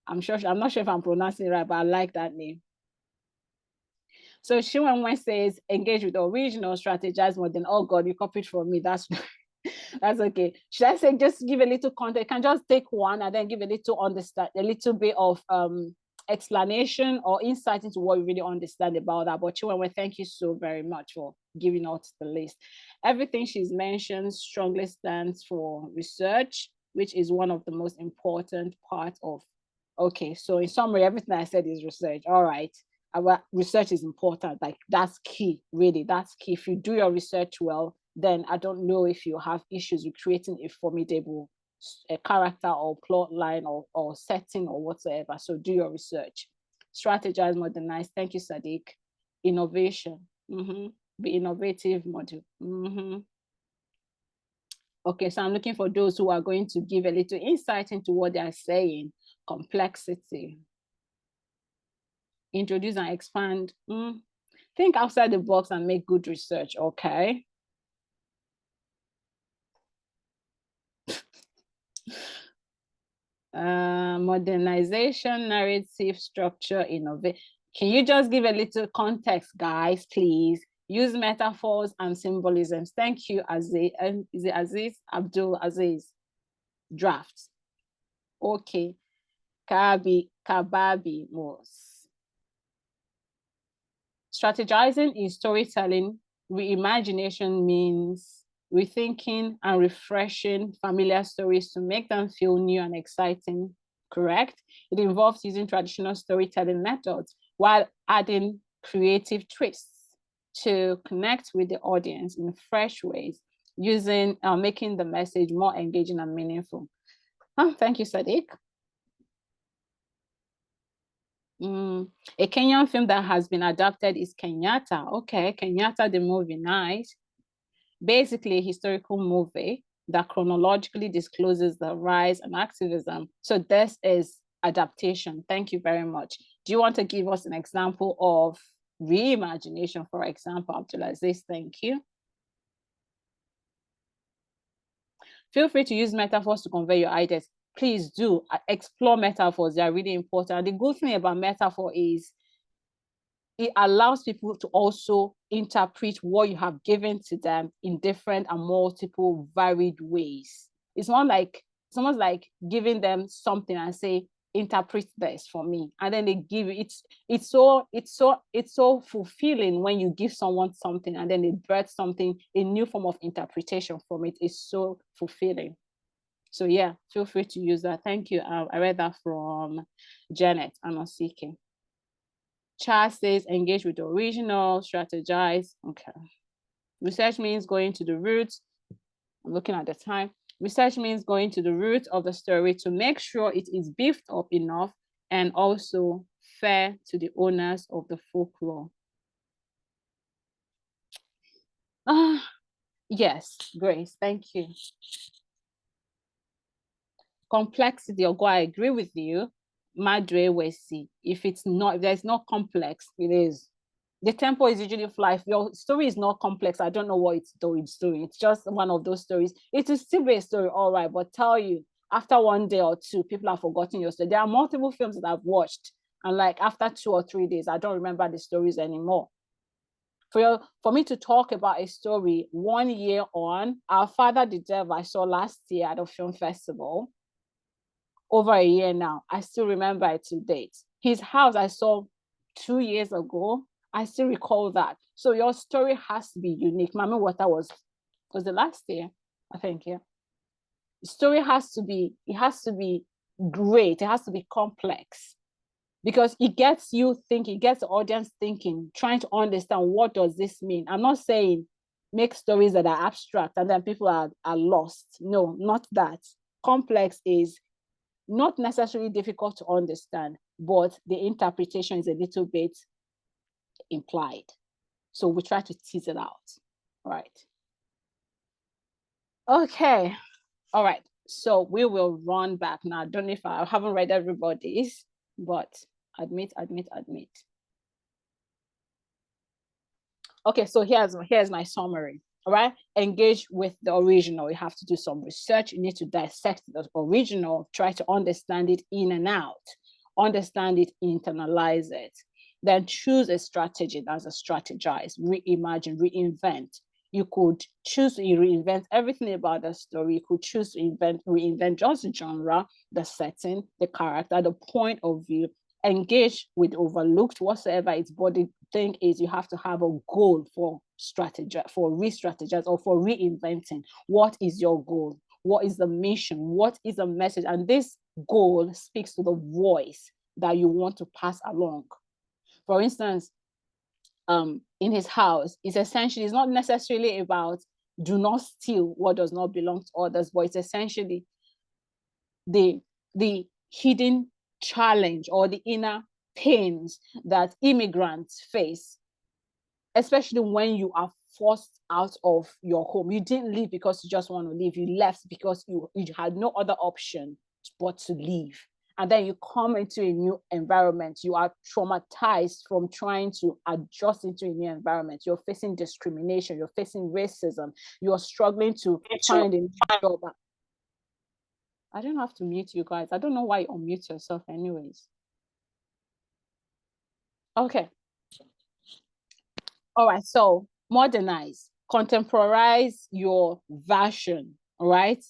I'm not sure if I'm pronouncing it right, but I like that name. So Chinwe says, engage with the original, strategize more than, oh God, you copied from me. That's that's okay. Should I say just give a little context? Can just take one and then give a little bit of explanation or insight into what you really understand about that. But Chinwe, thank you so very much for giving us the list. Everything she's mentioned strongly stands for research, which is one of the most important parts of. Okay, so in summary, everything I said is research. All right. Our research is important. Like that's key, really. That's key. If you do your research well, then I don't know if you have issues with creating a formidable character or plot line or setting or whatsoever. So do your research. Strategize, modernize. Thank you, Sadiq. Innovation. Be innovative, model. Okay, so I'm looking for those who are going to give a little insight into what they are saying. Complexity. Introduce and expand. Think outside the box and make good research, okay? Modernization, narrative structure, innovate. Can you just give a little context, guys, please? Use metaphors and symbolisms. Thank you, Aziz. Is it Aziz? Abdul Aziz. Drafts. Okay. Kababi Mos. Strategizing in storytelling, reimagination means rethinking and refreshing familiar stories to make them feel new and exciting, correct? It involves using traditional storytelling methods while adding creative twists to connect with the audience in fresh ways, making the message more engaging and meaningful. Thank you, Sadiq. A Kenyan film that has been adapted is Kenyatta. Okay, Kenyatta the movie, nice. Basically a historical movie that chronologically discloses the rise and activism. So this is adaptation. Thank you very much. Do you want to give us an example of reimagination, for example, Abdulaziz? Thank you. Feel free to use metaphors to convey your ideas. Please do explore metaphors. They are really important. The good thing about metaphor is it allows people to also interpret what you have given to them in different and multiple varied ways. It's not like someone's like giving them something and say, interpret this for me. And then they give you, it's so fulfilling when you give someone something and then they birth something, a new form of interpretation from it. Is so fulfilling. So yeah, feel free to use that. Thank you. I read that from Janet Anosike. Charles says, engage with the original, strategize. Okay. Research means going to the roots. I'm looking at the time. Research means going to the root of the story to make sure it is beefed up enough and also fair to the owners of the folklore. Yes, Grace, thank you. Complexity, Ogo, I agree with you. Madre Wesi, if there's not complex, it is. The tempo is usually fly. If your story is not complex, I don't know what it's doing. It's just one of those stories. It is still a story, all right, but tell you, after one day or two, people have forgotten your story. There are multiple films that I've watched, and like after 2 or 3 days, I don't remember the stories anymore. For me to talk about a story 1 year on, Our Father the Devil, I saw last year at a film festival, over a year now. I still remember it to date. His House, I saw 2 years ago. I still recall that. So your story has to be unique. Mami Water was the last year, I think, yeah. The story has to be great. It has to be complex because it gets you thinking, it gets the audience thinking, trying to understand what does this mean. I'm not saying make stories that are abstract and then people are lost. No, not that. Complex is not necessarily difficult to understand, but the interpretation is a little bit implied. So we try to tease it out, right? Okay, all right. So we will run back now. I don't know if I haven't read everybody's, but admit. Okay, so here's my summary. All right, engage with the original. You have to do some research. You need to dissect the original, try to understand it in and out, understand it, internalize it. Then choose a strategy. That's a strategize, reimagine, reinvent. You could choose to reinvent everything about the story. You could choose to reinvent just the genre, the setting, the character, the point of view. Engage with overlooked whatsoever its body thing is. You have to have a goal for strategy, for re-strategize or for reinventing. What is your goal? What is the mission? What is the message? And this goal speaks to the voice that you want to pass along. For instance, in his house, it's essentially, it's not necessarily about do not steal what does not belong to others, but it's essentially the hidden challenge or the inner pains that immigrants face, especially when you are forced out of your home. You didn't leave because you just want to leave. You left because you had no other option but to leave. And then you come into a new environment. You are traumatized from trying to adjust into a new environment. You're facing discrimination. You're facing racism. You're struggling to find a new job. I don't have to mute you guys. I don't know why you unmute yourself anyways. Okay. All right, so modernize, contemporize your version, all right?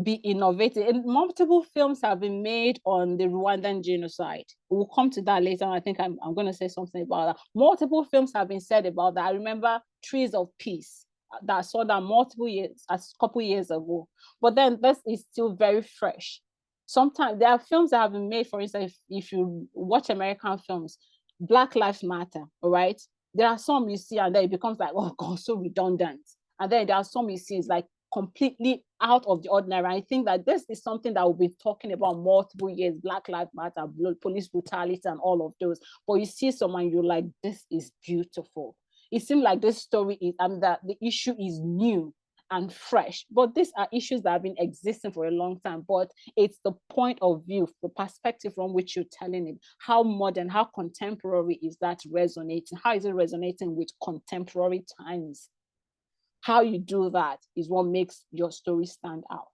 Be innovative. And multiple films have been made on the Rwandan genocide. We'll come to that later. I think I'm going to say something about that. Multiple films have been said about that. I remember Trees of Peace that I saw that multiple years, a couple years ago. But then this is still very fresh. Sometimes there are films that have been made, for instance, if you watch American films, Black Lives Matter, all right? There are some you see and then it becomes like, oh God, so redundant. And then there are some you see is like completely out of the ordinary. I think that this is something that we'll be talking about multiple years, Black Lives Matter, police brutality and all of those. But you see someone, you're like, this is beautiful. It seems like this story is, and that the issue is new and fresh, but these are issues that have been existing for a long time, but it's the point of view, the perspective from which you're telling it. How modern, how contemporary is that resonating? How is it resonating with contemporary times? How you do that is what makes your story stand out,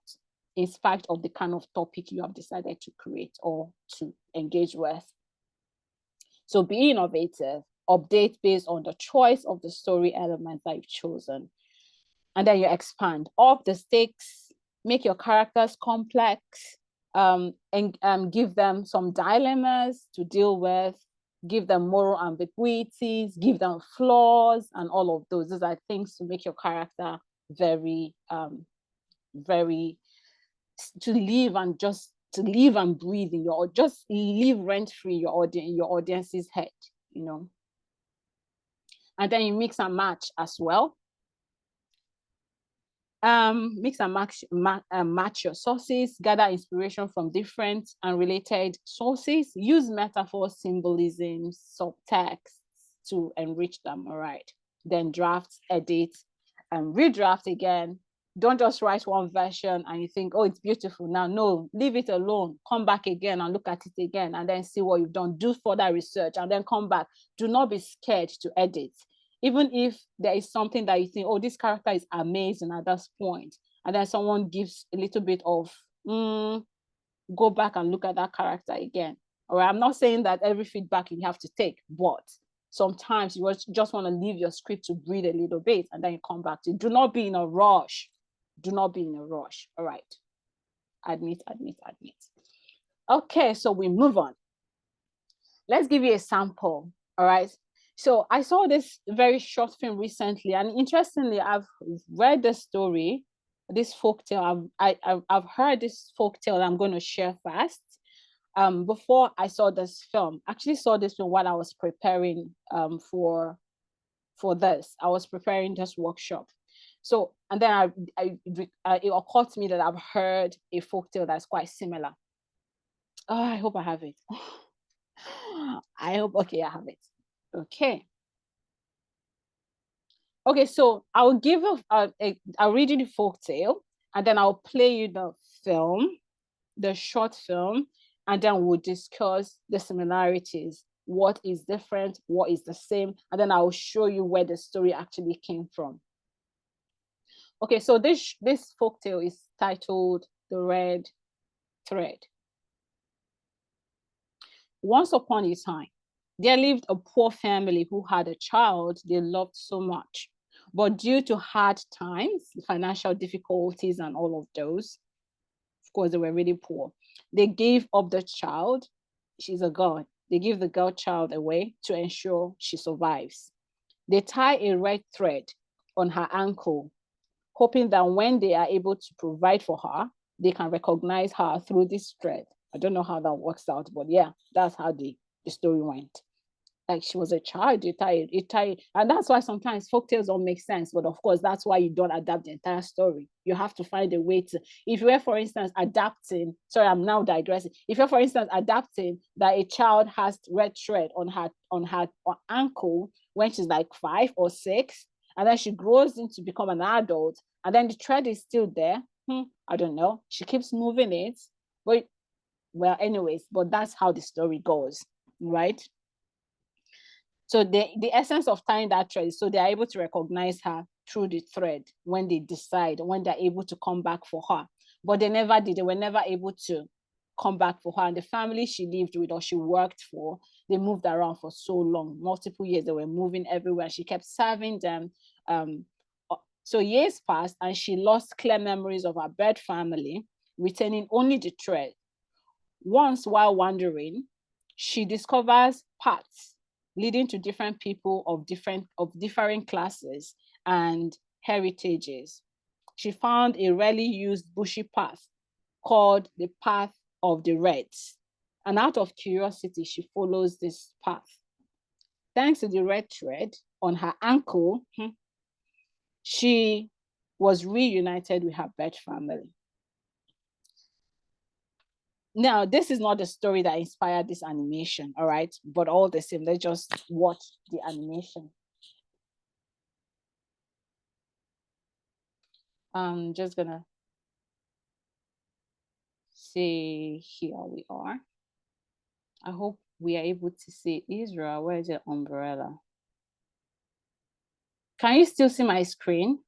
in spite of the kind of topic you have decided to create or to engage with. So be innovative, update based on the choice of the story elements that you've chosen. And then you expand, up the stakes, make your characters complex, and give them some dilemmas to deal with, give them moral ambiguities, give them flaws, and all of those. Those are things to make your character very, very, to live and breathe in your, just live rent-free in your audience's head, you know. And then you mix and match as well. Mix and match your sources, gather inspiration from different and related sources, use metaphors, symbolisms, subtext to enrich them, all right? Then draft, edit, and redraft again. Don't just write one version and you think, oh, it's beautiful. Now, no, leave it alone. Come back again and look at it again and then see what you've done. Do further research and then come back. Do not be scared to edit. Even if there is something that you think, oh, this character is amazing at this point, and then someone gives a little bit of, go back and look at that character again. All right, I'm not saying that every feedback you have to take, but sometimes you just want to leave your script to breathe a little bit, and then you come back to it. Do not be in a rush. Do not be in a rush. All right. Admit. Okay, so we move on. Let's give you a sample. All right. So I saw this very short film recently, and interestingly, I've read the story, this folktale. I've heard this folktale I'm going to share first. Before I saw this film, I actually saw this film while I was preparing for this. I was preparing this workshop. So, and then it occurred to me that I've heard a folktale that's quite similar. Oh, I hope I have it. I hope, okay, I have it. Okay. Okay, so I'll give I'll read you the folk tale, and then I'll play you the film, the short film, and then we'll discuss the similarities, what is different, what is the same, and then I'll show you where the story actually came from. Okay, so this folk tale is titled The Red Thread. Once upon a time, there lived a poor family who had a child they loved so much. But due to hard times, financial difficulties and all of those, of course, they were really poor. They gave up the child. She's a girl. They give the girl child away to ensure she survives. They tie a red thread on her ankle, hoping that when they are able to provide for her, they can recognize her through this thread. I don't know how that works out, but yeah, that's how the story went. Like she was a child, you tie it, and that's why sometimes folktales don't make sense. But of course, that's why you don't adapt the entire story. You have to find a way to. If you were, for instance, adapting. Sorry, I'm now digressing. If you're, for instance, adapting that a child has red thread on her ankle when she's like 5 or 6, and then she grows into become an adult, and then the thread is still there. I don't know. She keeps moving it, but well, anyways, but that's how the story goes, right? So the essence of tying that thread is so they're able to recognize her through the thread when they decide, when they're able to come back for her. But they never did. They were never able to come back for her. And the family she lived with or she worked for, they moved around for so long, multiple years. They were moving everywhere. She kept serving them. So years passed and she lost clear memories of her birth family, retaining only the thread. Once while wandering, she discovers paths leading to different people of differing classes and heritages. She found a rarely used bushy path called the Path of the Reds. And out of curiosity, she follows this path. Thanks to the red thread on her ankle, she was reunited with her birth family. Now, this is not the story that inspired this animation, all right? But all the same, let's just watch the animation. I'm just gonna see, here we are. I hope we are able to see Israel. Where is the umbrella? Can you still see my screen?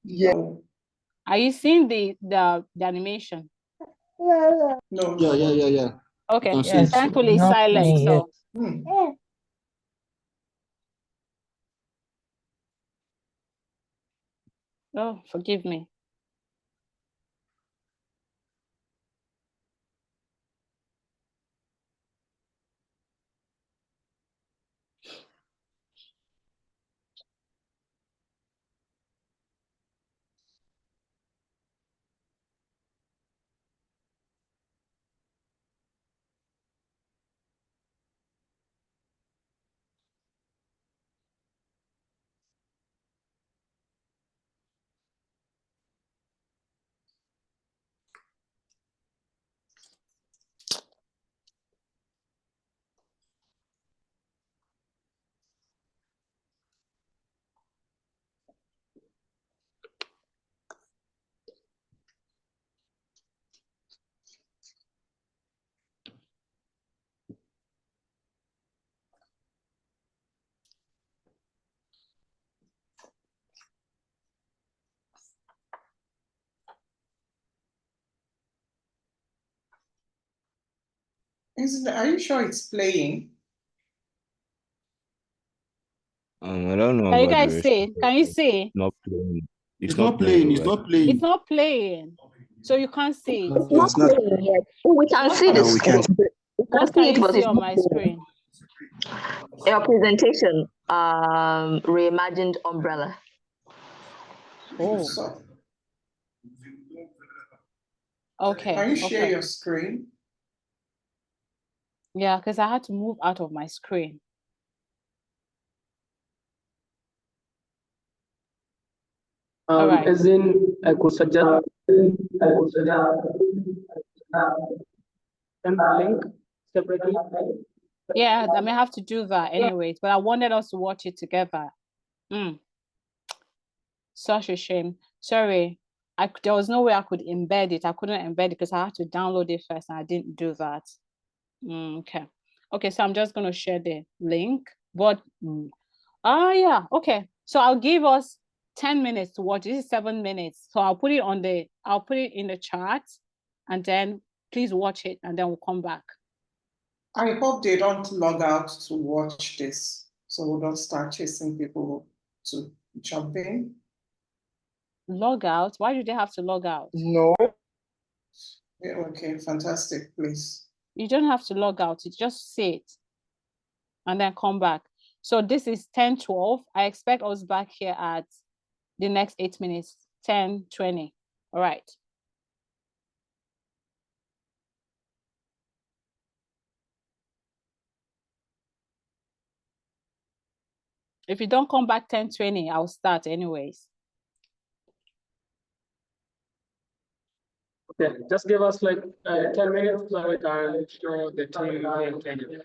Yeah. Are you seeing the animation? No. Yeah. Okay. Yes, Thankfully, not silent. playing yet. So. Oh, forgive me. Are you sure it's playing? I don't know. Can you guys see? Can you see? Not playing. It's not playing. It's not playing. It's not playing. So you can't see it. It's not playing yet. We can see No, this. we can't. What can you see on my screen? Your presentation, reimagined umbrella. Oh. Okay. Can you share your screen? Yeah, because I had to move out of my screen. As in, I could suggest link separately. Yeah, I may have to do that anyways, but I wanted us to watch it together. Such a shame. Sorry, there was no way I could embed it. I couldn't embed it because I had to download it first and I didn't do that. Okay. Okay, so I'm just going to share the link. But, yeah, okay. So I'll give us 10 minutes to watch. This is 7 minutes. So I'll put it in the chat and then please watch it and then we'll come back. I hope they don't log out to watch this, so we don't start chasing people to jump in. Log out? Why do they have to log out? No. Yeah, okay, fantastic, please. You don't have to log out. You just see it and then come back. So this is 10:12. I expect us back here at the next 8 minutes, 10:20. All right. If you don't come back 10:20, I'll start anyways. Okay, just give us like 10 minutes so we can show the team link.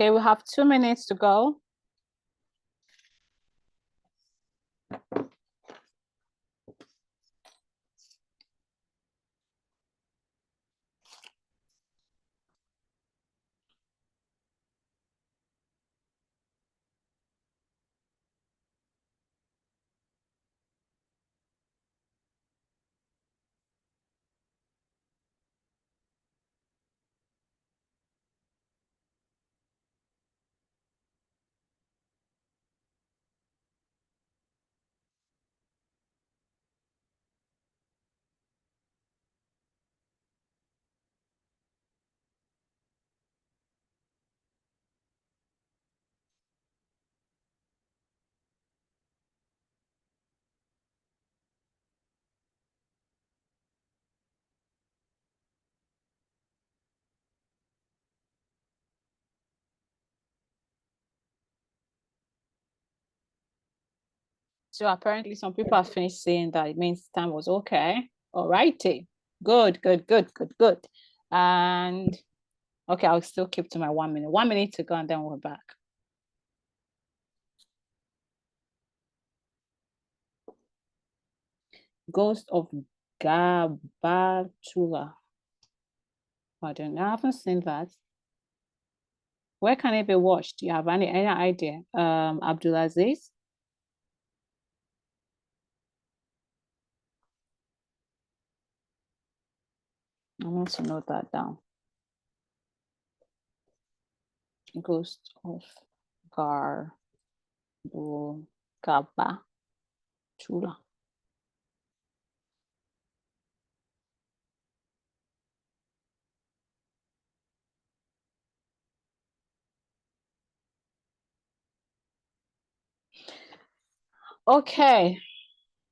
Okay, we have 2 minutes to go. So apparently some people have finished saying that it means time was okay. All righty. Good, good, good, good, good. And okay, I'll still keep to my 1 minute. 1 minute to go and then we're back. Ghost of Gabatula. I haven't seen that. Where can it be watched? Do you have any idea? Abdulaziz? I want to note that down. Ghost of Gabatula. Okay,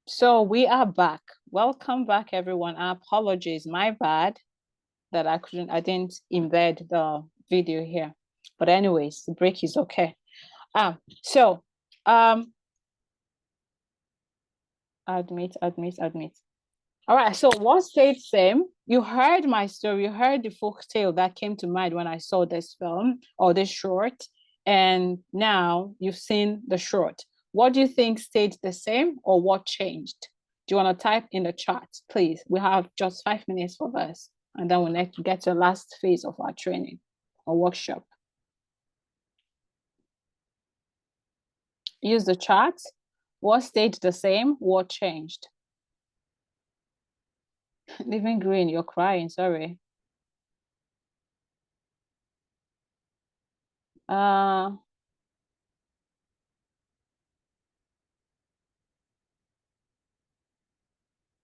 so we are back. Welcome back, everyone. Apologies, my bad that I didn't embed the video here. But anyways, the break is okay. Admit. All right, so what stayed same? You heard my story, you heard the folk tale that came to mind when I saw this film or this short, and now you've seen the short. What do you think stayed the same or what changed? Do you want to type in the chat, please? We have just 5 minutes for this, and then we'll get to the last phase of our training or workshop. Use the chat. What stayed the same? What changed? Living green, you're crying, sorry.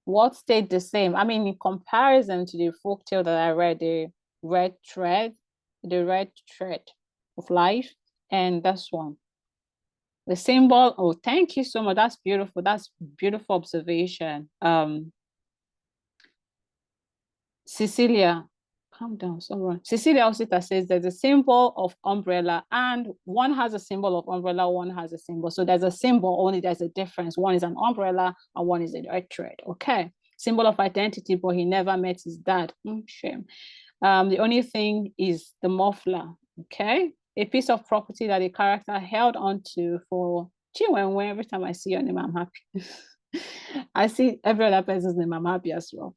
What stayed the same? I mean, in comparison to the folktale that I read, the red thread of life, and this one. The symbol, oh, thank you so much. That's beautiful. That's beautiful observation. Cecilia, calm down, someone. Cecilia Osita says there's a symbol of umbrella, and one has a symbol of umbrella, one has a symbol. So there's a symbol, only there's a difference. One is an umbrella and one is a red thread. Okay. Symbol of identity, but he never met his dad. Shame. The only thing is the muffler. Okay. A piece of property that a character held onto for Chinwenwe. Every time I see your name, I'm happy. I see every other person's name, I'm happy as well.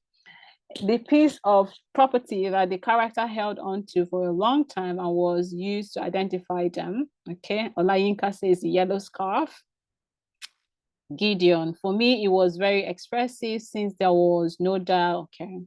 The piece of property that the character held onto for a long time and was used to identify them. Okay, Olayinka says the yellow scarf. Gideon, for me, it was very expressive since there was no doubt. Okay.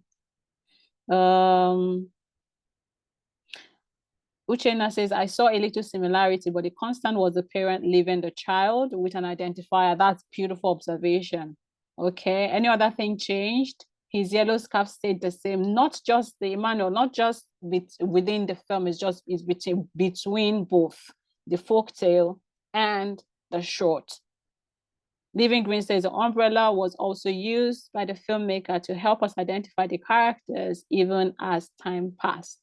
Uchenna says, I saw a little similarity, but the constant was the parent leaving the child with an identifier. That's beautiful observation. Okay, any other thing changed? His yellow scarf stayed the same, not just the Emmanuel, not just within the film, it's between both the folktale and the short. Living Green says the umbrella was also used by the filmmaker to help us identify the characters even as time passed.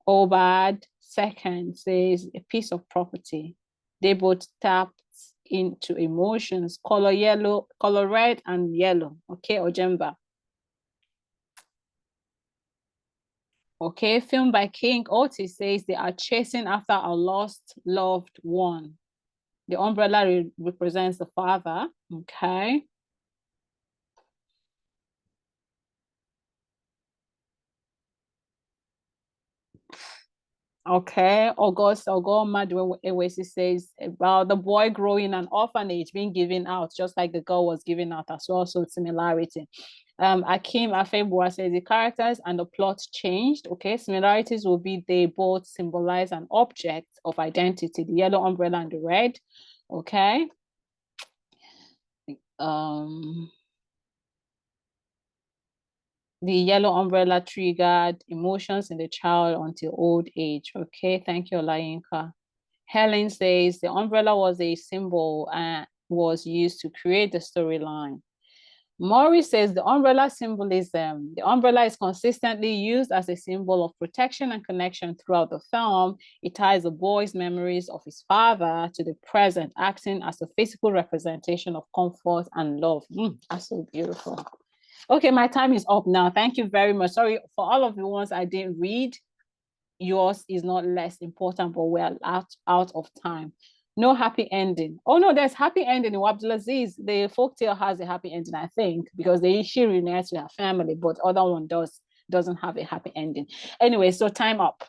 Obad second says a piece of property. They both tapped into emotions, color red and yellow. Okay, Ojemba. Okay, filmed by King Otis, says they are chasing after a lost loved one. The umbrella represents the father. Okay. Okay, August Madwesi says about the boy growing in an orphanage being given out, just like the girl was given out as well. So similarity. Akim Afebua says the characters and the plot changed. Okay, similarities will be they both symbolize an object of identity, the yellow umbrella and the red. Okay. The yellow umbrella triggered emotions in the child until old age. Okay, thank you, Olayinka. Helen says the umbrella was a symbol and was used to create the storyline. Maurice says the umbrella symbolism. The umbrella is consistently used as a symbol of protection and connection throughout the film. It ties the boy's memories of his father to the present, acting as a physical representation of comfort and love. That's so beautiful. Okay, my time is up now. Thank you very much. Sorry for all of the ones I didn't read. Yours is not less important, but we're out of time. No happy ending. Oh no, there's happy ending in Abdulaziz. The folktale has a happy ending, I think, because she reunites with her family, but other one doesn't have a happy ending. Anyway, so time up.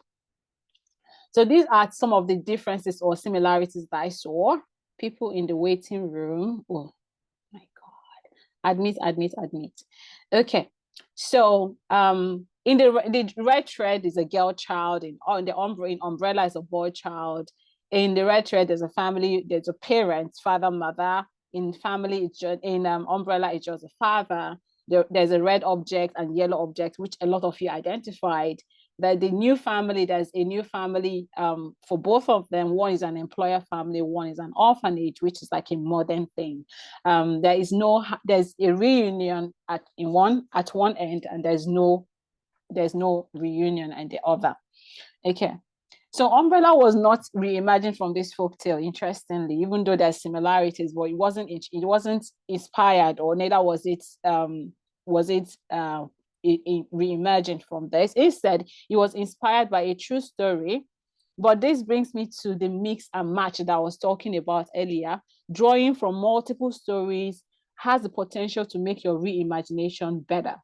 So these are some of the differences or similarities that I saw. People in the waiting room. Oh my God. Admit. Okay, so in the red thread is a girl child, in the umbrella is a boy child. In the red thread there's a family, there's a parent, father, mother. In family, it's just, in umbrella it's just a father. There's a red object and yellow object, which a lot of you identified. That the new family, there's a new family for both of them. One is an employer family, one is an orphanage, which is like a modern thing. There's a reunion at one end, and there's no reunion at the other. Okay, so umbrella was not reimagined from this folktale, interestingly, even though there's similarities, but it wasn't inspired, or neither was it reimagined from this. Instead, it was inspired by a true story. But this brings me to the mix and match that I was talking about earlier. Drawing from multiple stories has the potential to make your reimagination better.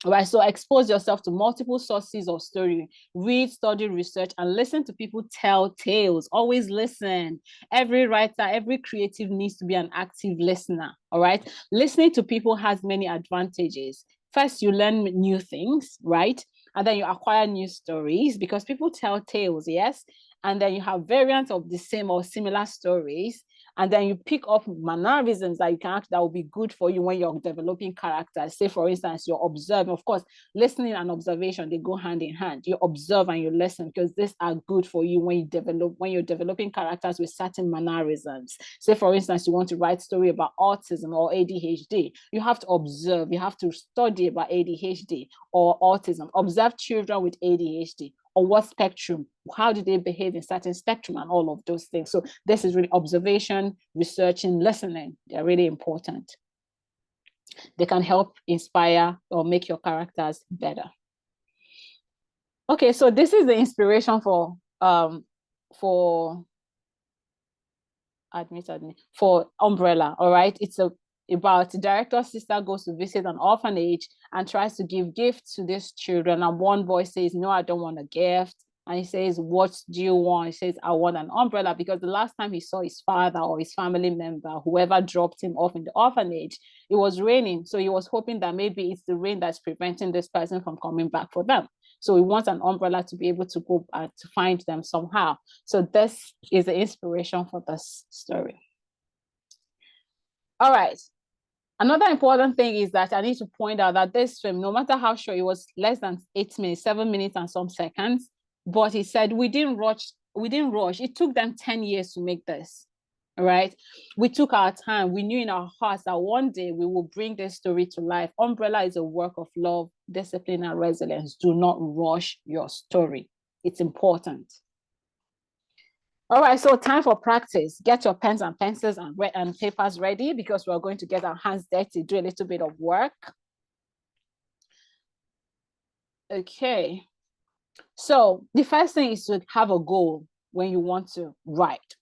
Right, so expose yourself to multiple sources of story, read, study, research, and listen to people tell tales. Always listen. Every writer, every creative needs to be an active listener. All right, listening to people has many advantages. First, you learn new things, right? And then you acquire new stories because people tell tales, yes? And then you have variants of the same or similar stories. And then you pick up mannerisms that will be good for you when you're developing characters. Say, for instance, you're observing. Of course, listening and observation, they go hand in hand. You observe and you listen because these are good for you when you're developing characters with certain mannerisms. Say, for instance, you want to write a story about autism or ADHD. You have to observe. You have to study about ADHD or autism. Observe children with ADHD. Or what spectrum, how do they behave in certain spectrum, and all of those things. So this is really observation, researching, listening. They're really important. They can help inspire or make your characters better. Okay, so this is the inspiration for Umbrella. All right, it's about the director's sister goes to visit an orphanage and tries to give gifts to these children. And one boy says, no, I don't want a gift. And he says, what do you want? He says, I want an umbrella, because the last time he saw his father or his family member, whoever dropped him off in the orphanage, it was raining. So he was hoping that maybe it's the rain that's preventing this person from coming back for them. So he wants an umbrella to be able to go to find them somehow. So this is the inspiration for this story. All right. Another important thing is that I need to point out that this film, no matter how short, it was less than 8 minutes, 7 minutes and some seconds. But he said, we didn't rush. It took them 10 years to make this. All right. We took our time. We knew in our hearts that one day we will bring this story to life. Umbrella is a work of love, discipline, and resilience. Do not rush your story. It's important. All right, so time for practice. Get your pens and pencils and papers ready, because we're going to get our hands dirty, do a little bit of work. Okay. So the first thing is to have a goal when you want to write.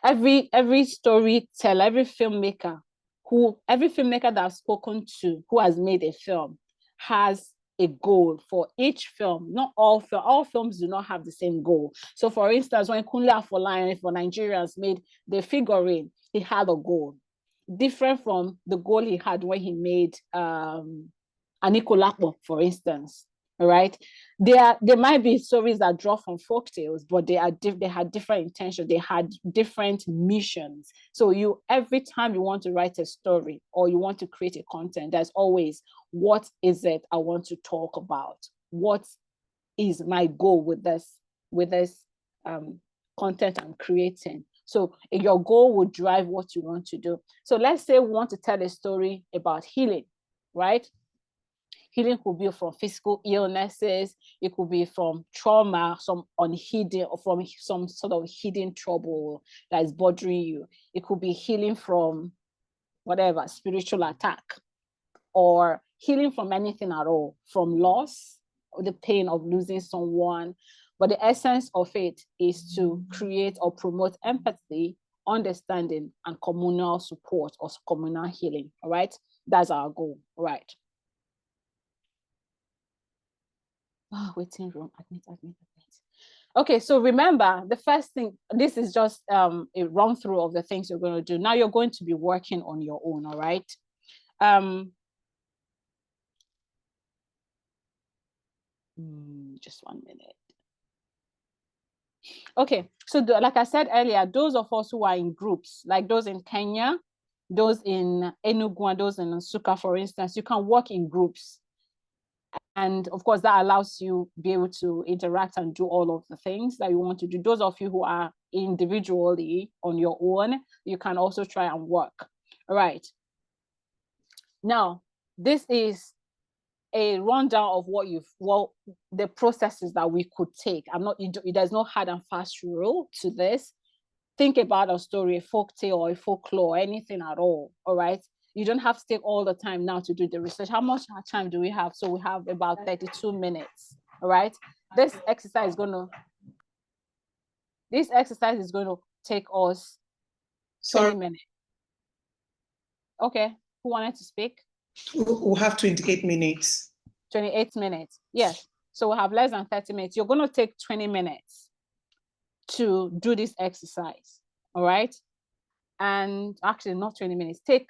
Every storyteller, every filmmaker that I've spoken to who has made a film has a goal for each film. Not all films do not have the same goal. So for instance, when Kunle Afolayan for Nigerians made The Figurine, he had a goal different from the goal he had when he made Anikulapo, for instance. All right, there might be stories that draw from folk tales, but they had different intentions. They had different missions. So every time you want to write a story or you want to create a content, there's always, what is it I want to talk about? What is my goal with this content I'm creating? So your goal will drive what you want to do. So let's say we want to tell a story about healing, right? Healing could be from physical illnesses. It could be from trauma, some unhidden, or from some sort of hidden trouble that is bothering you. It could be healing from whatever, spiritual attack, or healing from anything at all, from loss or the pain of losing someone. But the essence of it is to create or promote empathy, understanding, and communal support or communal healing. All right, that's our goal. All right. Waiting room, admit. Okay, so remember, the first thing, this is just a run through of the things you're going to do. Now you're going to be working on your own, all right? Just 1 minute. Okay, so like I said earlier, those of us who are in groups, like those in Kenya, those in Enugu, and those in Nsukka, for instance, you can work in groups. And of course, that allows you be able to interact and do all of the things that you want to do. Those of you who are individually on your own, you can also try and work. All right. Now, this is a rundown of the processes that we could take. There's no hard and fast rule to this. Think about a story, a folk tale or a folklore, anything at all. All right. You don't have to take all the time now to do the research. How much time do we have? So we have about 32 minutes. All right. This exercise is going to take us 20 minutes. Okay. Who wanted to speak? We'll have to indicate minutes. 28 minutes. Yes. So we have less than 30 minutes. You're going to take 20 minutes to do this exercise. All right. And actually not 20 minutes. Take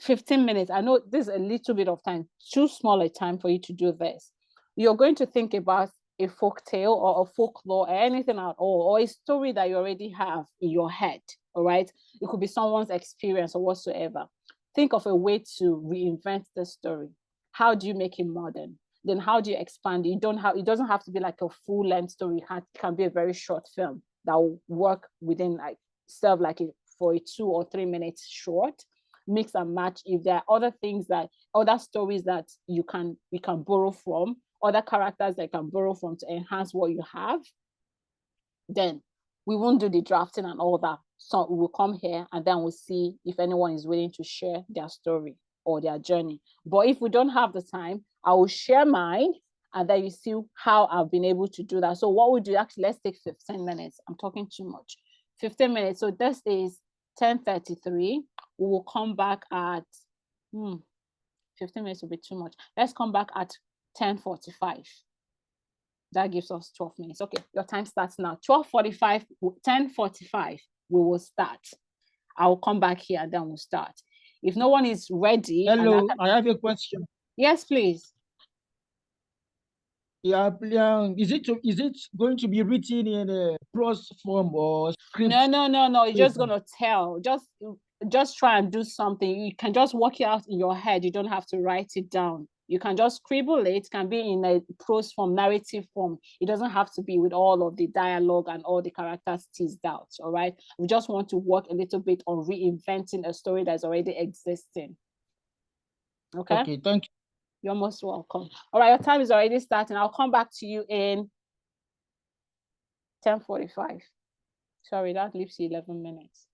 15 minutes. I know this is a little bit of time, too small a time for you to do this. You're going to think about a folk tale or a folklore or anything at all, or a story that you already have in your head. All right. It could be someone's experience or whatsoever. Think of a way to reinvent the story. How do you make it modern? Then how do you expand it? It doesn't have to be like a full-length story. It can be a very short film that will work within, like, serve like for a 2 or 3 minutes short. Mix and match. If there are other stories that we can borrow from, other characters that can borrow from to enhance what you have, then we won't do the drafting and all that. So we will come here and then we'll see if anyone is willing to share their story or their journey. But if we don't have the time, I will share mine and then you see how I've been able to do that. So what we do, actually, let's take 15 minutes. I'm talking too much. 15 minutes. So this is 10:33. We will come back at 15 minutes will be too much. Let's come back at 10:45. That gives us 12 minutes. Okay, your time starts now. 12:45, 10:45, we will start. I will come back here and then we'll start. If no one is ready. Hello, I have a question. Yes, please. Yeah, is it going to be written in a prose form or script? No. You're just gonna tell. Just try and do something. You can just work it out in your head. You don't have to write it down. You can just scribble it. It can be in a prose form, narrative form. It doesn't have to be with all of the dialogue and all the characters teased out. All right. We just want to work a little bit on reinventing a story that's already existing. Okay. Okay, thank you. You're most welcome. All right, your time is already starting. I'll come back to you in 10:45. Sorry, that leaves you 11 minutes.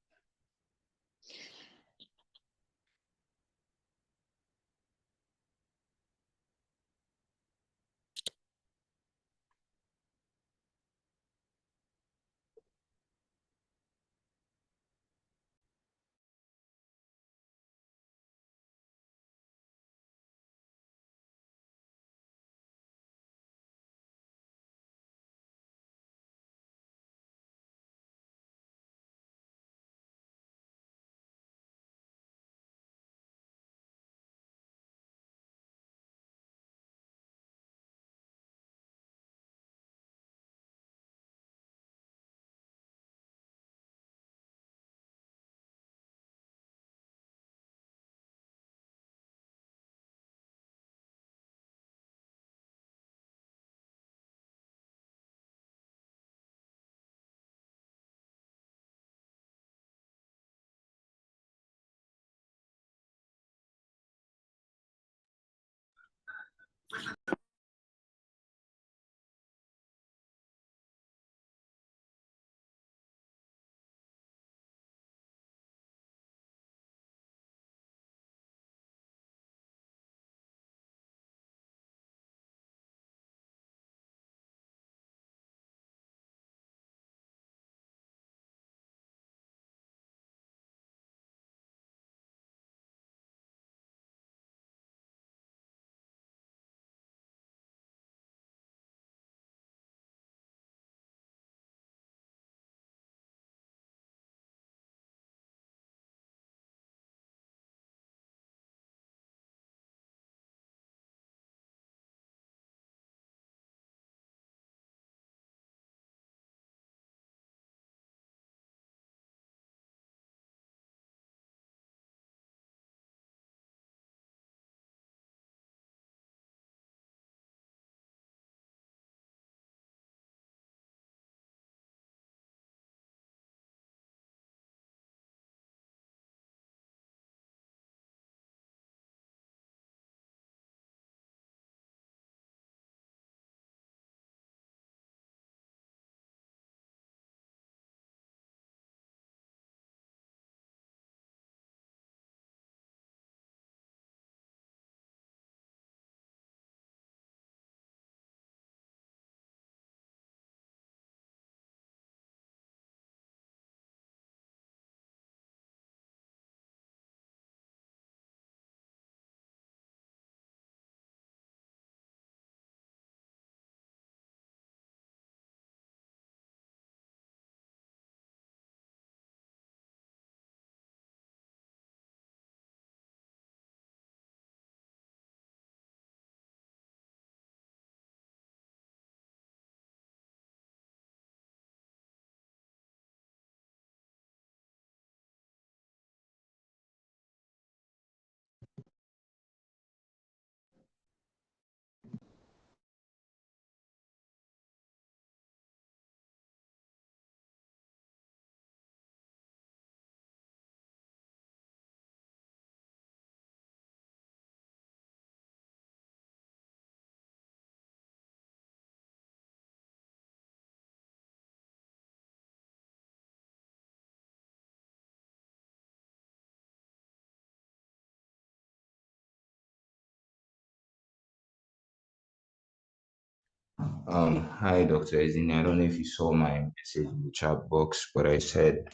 Hi, Dr. Ezinne. I don't know if you saw my message in the chat box, but I said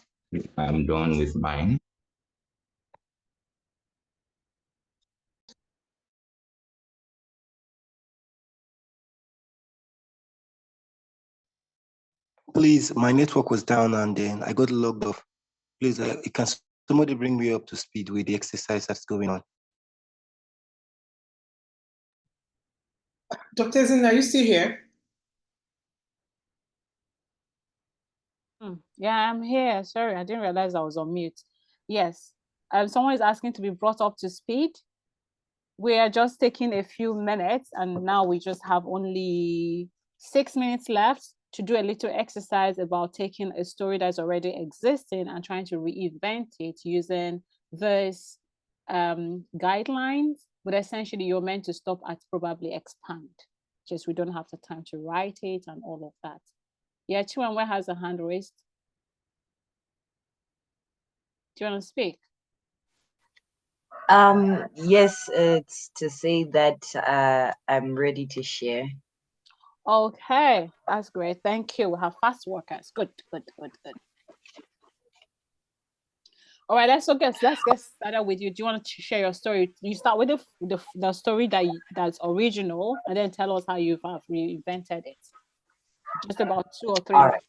I'm done with mine. Please, my network was down and then I got logged off. Please, can somebody bring me up to speed with the exercise that's going on? Dr. Ezinne, are you still here? Yeah, I'm here. Sorry, I didn't realize I was on mute. Yes. Someone is asking to be brought up to speed. We are just taking a few minutes, and now we just have only 6 minutes left to do a little exercise about taking a story that's already existing and trying to reinvent it using these guidelines. But essentially, you're meant to stop at probably expand. Just we don't have the time to write it and all of that. Yeah, Chiwanwe has a hand raised. Do you want to speak? Yes, it's to say that I'm ready to share. Okay, that's great. Thank you. We have fast workers. Good. All right, let's get started with you. Do you want to share your story? You start with the story that's original, and then tell us how you have reinvented it. Just about 2 or 3 minutes.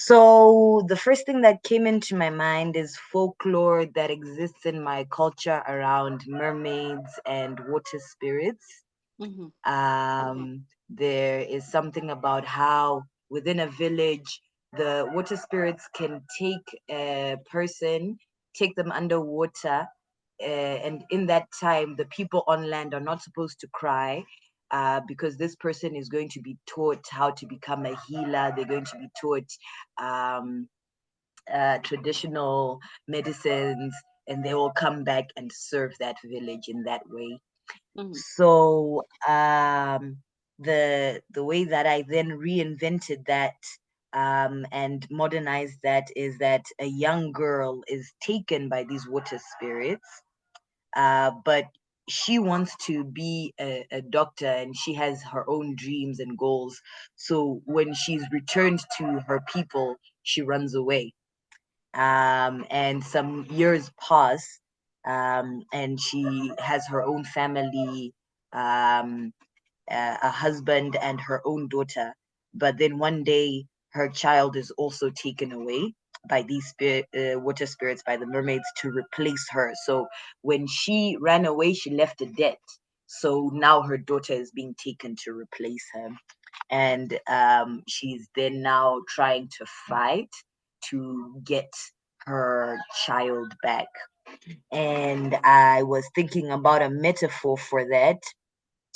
So the first thing that came into my mind is folklore that exists in my culture around mermaids and water spirits. There is something about how within a village, the water spirits can take a person, take them underwater, and in that time, the people on land are not supposed to cry. Because this person is going to be taught how to become a healer. They're going to be taught traditional medicines and they will come back and serve that village in that way. Mhm. So the way that I then reinvented that and modernized that is that a young girl is taken by these water spirits, but she wants to be a doctor and she has her own dreams and goals. So when she's returned to her people, she runs away. And some years pass, and she has her own family, a husband, and her own daughter. But then one day, her child is also taken away by these water spirits, by the mermaids, to replace her. So when she ran away, she left a debt. So now her daughter is being taken to replace her. And she's then now trying to fight to get her child back. And I was thinking about a metaphor for that.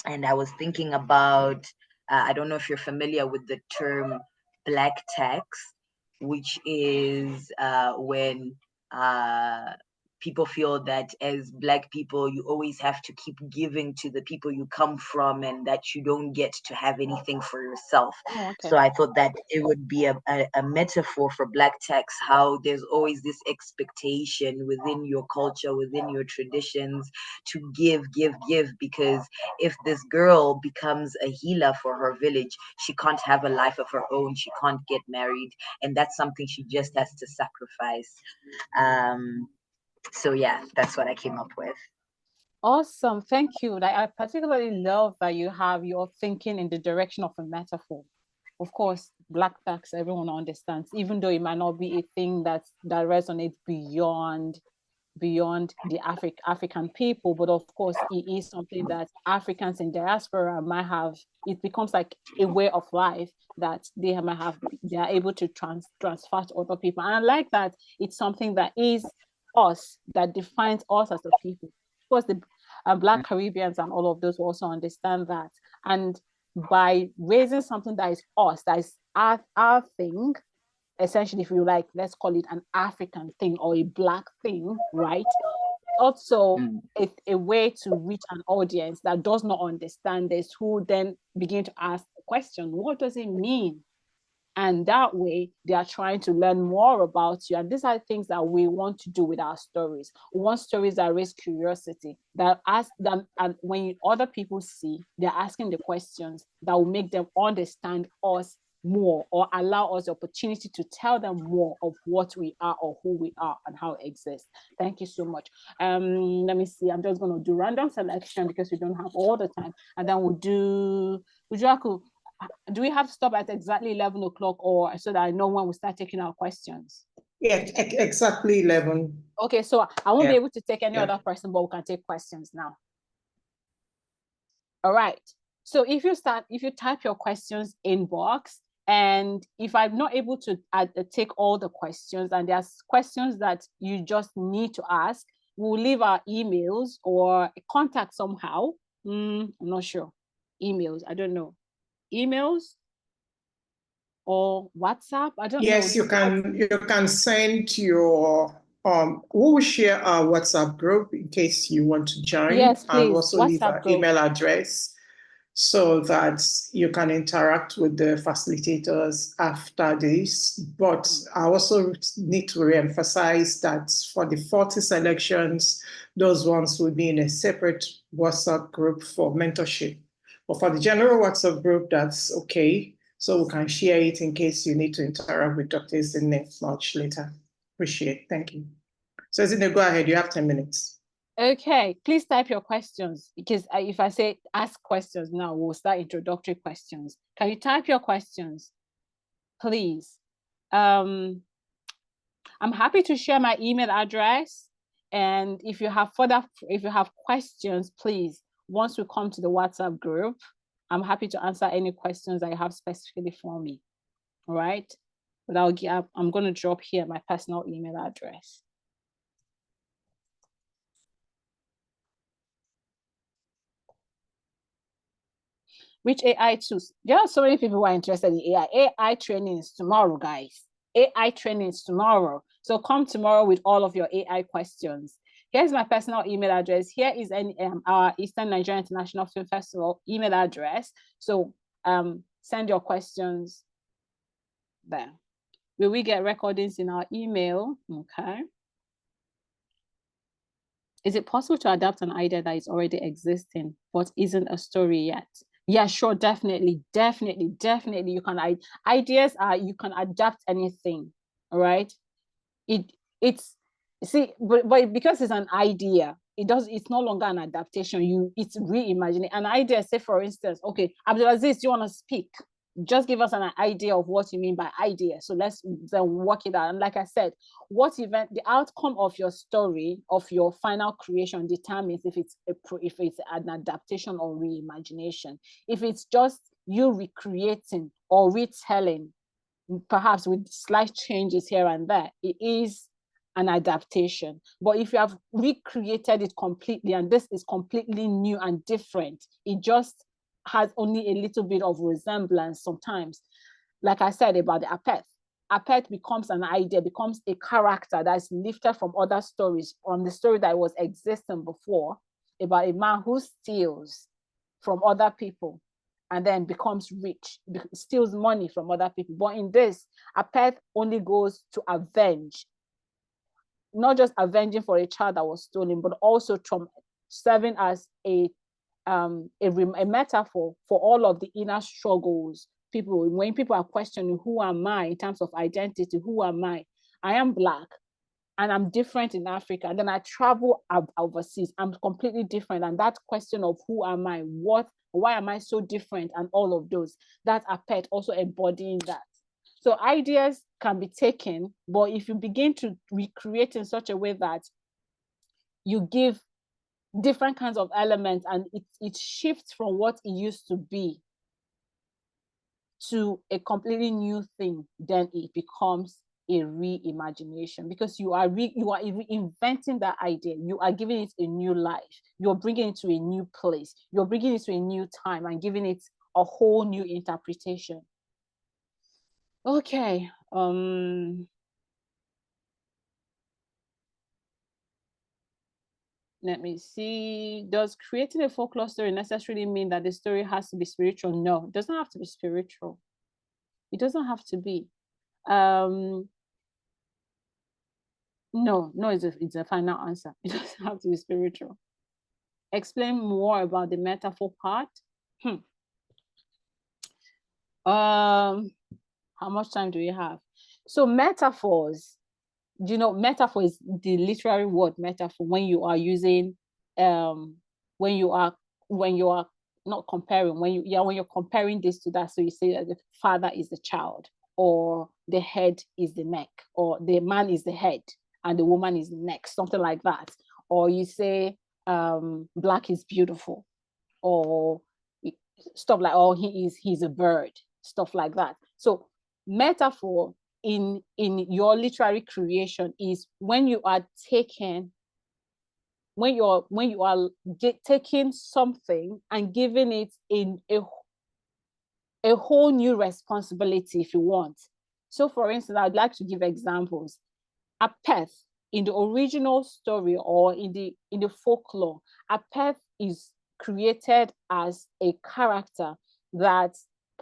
And I was thinking about, I don't know if you're familiar with the term black tax, which is when people feel that as Black people, you always have to keep giving to the people you come from and that you don't get to have anything for yourself. Oh, okay. So I thought that it would be a metaphor for Black tax, how there's always this expectation within your culture, within your traditions to give, because if this girl becomes a healer for her village, she can't have a life of her own, she can't get married, and that's something she just has to sacrifice. So yeah, that's what I came up with. Awesome, thank you. I particularly love that you're thinking in the direction of a metaphor. Of course, black tax, everyone understands, even though it might not be a thing that resonates beyond the African people, but of course it is something that Africans in diaspora might have. It becomes like a way of life that they are able to transfer to other people. And I like that it's something that is us, that defines us as a people. Of course, the Black Caribbeans and all of those will also understand that. And by raising something that is us, that is our thing, essentially, if you like, let's call it an African thing or a Black thing, right? Also, a way to reach an audience that does not understand this, who then begin to ask the question, what does it mean? And that way, they are trying to learn more about you. And these are things that we want to do with our stories. We want stories that raise curiosity, that ask them, and when other people see, they're asking the questions that will make them understand us more, or allow us the opportunity to tell them more of what we are or who we are and how it exists. Thank you so much. Let me see. I'm just going to do random selection because we don't have all the time. And then we'll do Ujuaku. Do we have to stop at exactly 11 o'clock, or so that I know when we start taking our questions? Yeah, exactly 11. Okay, so I won't be able to take any other person, but we can take questions now. All right. So if you type your questions in box, and if I'm not able to take all the questions, and there's questions that you just need to ask, we'll leave our emails or contact somehow. I'm not sure. Emails, I don't know. Emails or WhatsApp? I don't know. Yes, you can send your we will share our WhatsApp group in case you want to join. Yes, please. I'll also WhatsApp leave our group. email address so that you can interact with the facilitators after this. But I also need to reemphasize that for the 40 selections, those ones will be in a separate WhatsApp group for mentorship. But for the general WhatsApp group, that's okay. So we can share it in case you need to interact with Dr. Ezinne much later. Appreciate it. Thank you. So Ezinne, go ahead. You have 10 minutes. Okay, please type your questions, because if I say ask questions now, we'll start introductory questions. Can you type your questions, please? I'm happy to share my email address, and if you have questions, please, once we come to the WhatsApp group, I'm happy to answer any questions that you have specifically for me. All right, but I'm going to drop here my personal email address. Which AI tools? There are so many people who are interested in AI. AI training is tomorrow, guys. AI trainings tomorrow. So come tomorrow with all of your AI questions. Here's my personal email address. Here is our Eastern Nigeria International Film Festival email address. So send your questions there. Will we get recordings in our email? Okay. Is it possible to adapt an idea that is already existing but isn't a story yet? Yeah, sure, definitely. You can ideas are, you can adapt anything, all right? It's but because it's an idea, it's no longer an adaptation. It's reimagining an idea. Say for instance, okay, Abdulaziz, you want to speak? Just give us an idea of what you mean by idea. So let's then work it out. And like I said, the outcome of your story, of your final creation, determines if it's an adaptation or reimagination. If it's just you recreating or retelling, perhaps with slight changes here and there, it is an adaptation. But if you have recreated it completely, and this is completely new and different, it just has only a little bit of resemblance sometimes. Like I said about the Apeth. Apeth becomes an idea, becomes a character that's lifted from other stories, from the story that was existing before, about a man who steals from other people and then becomes rich, steals money from other people. But in this, Apeth only goes to avenge, not just avenging for a child that was stolen, but also serving as a metaphor for all of the inner struggles. When people are questioning, who am I in terms of identity? Who am I? I am Black and I'm different in Africa. And then I travel overseas, I'm completely different. And that question of who am I? Why am I so different? And all of those, that Apeth also embodying that. So ideas can be taken, but if you begin to recreate in such a way that you give different kinds of elements and it shifts from what it used to be to a completely new thing, then it becomes a reimagination, because you are reinventing that idea. You are giving it a new life. You're bringing it to a new place. You're bringing it to a new time and giving it a whole new interpretation. Okay. Let me see. Does creating a folklore story necessarily mean that the story has to be spiritual? No, it doesn't have to be spiritual. It doesn't have to be. No, it's a final answer. It doesn't have to be spiritual. Explain more about the metaphor part. How much time do we have? So metaphors, metaphor is the literary word metaphor. When you are using, when you are not comparing, when you're comparing this to that, so you say that the father is the child, or the head is the neck, or the man is the head and the woman is the neck, something like that. Or you say Black is beautiful, or stuff like, oh, he's a bird, stuff like that. So metaphor in your literary creation is when you are taking something and giving it in a whole new responsibility, if you want. So for instance, I'd like to give examples. Apeth, in the original story or in the folklore, Apeth is created as a character that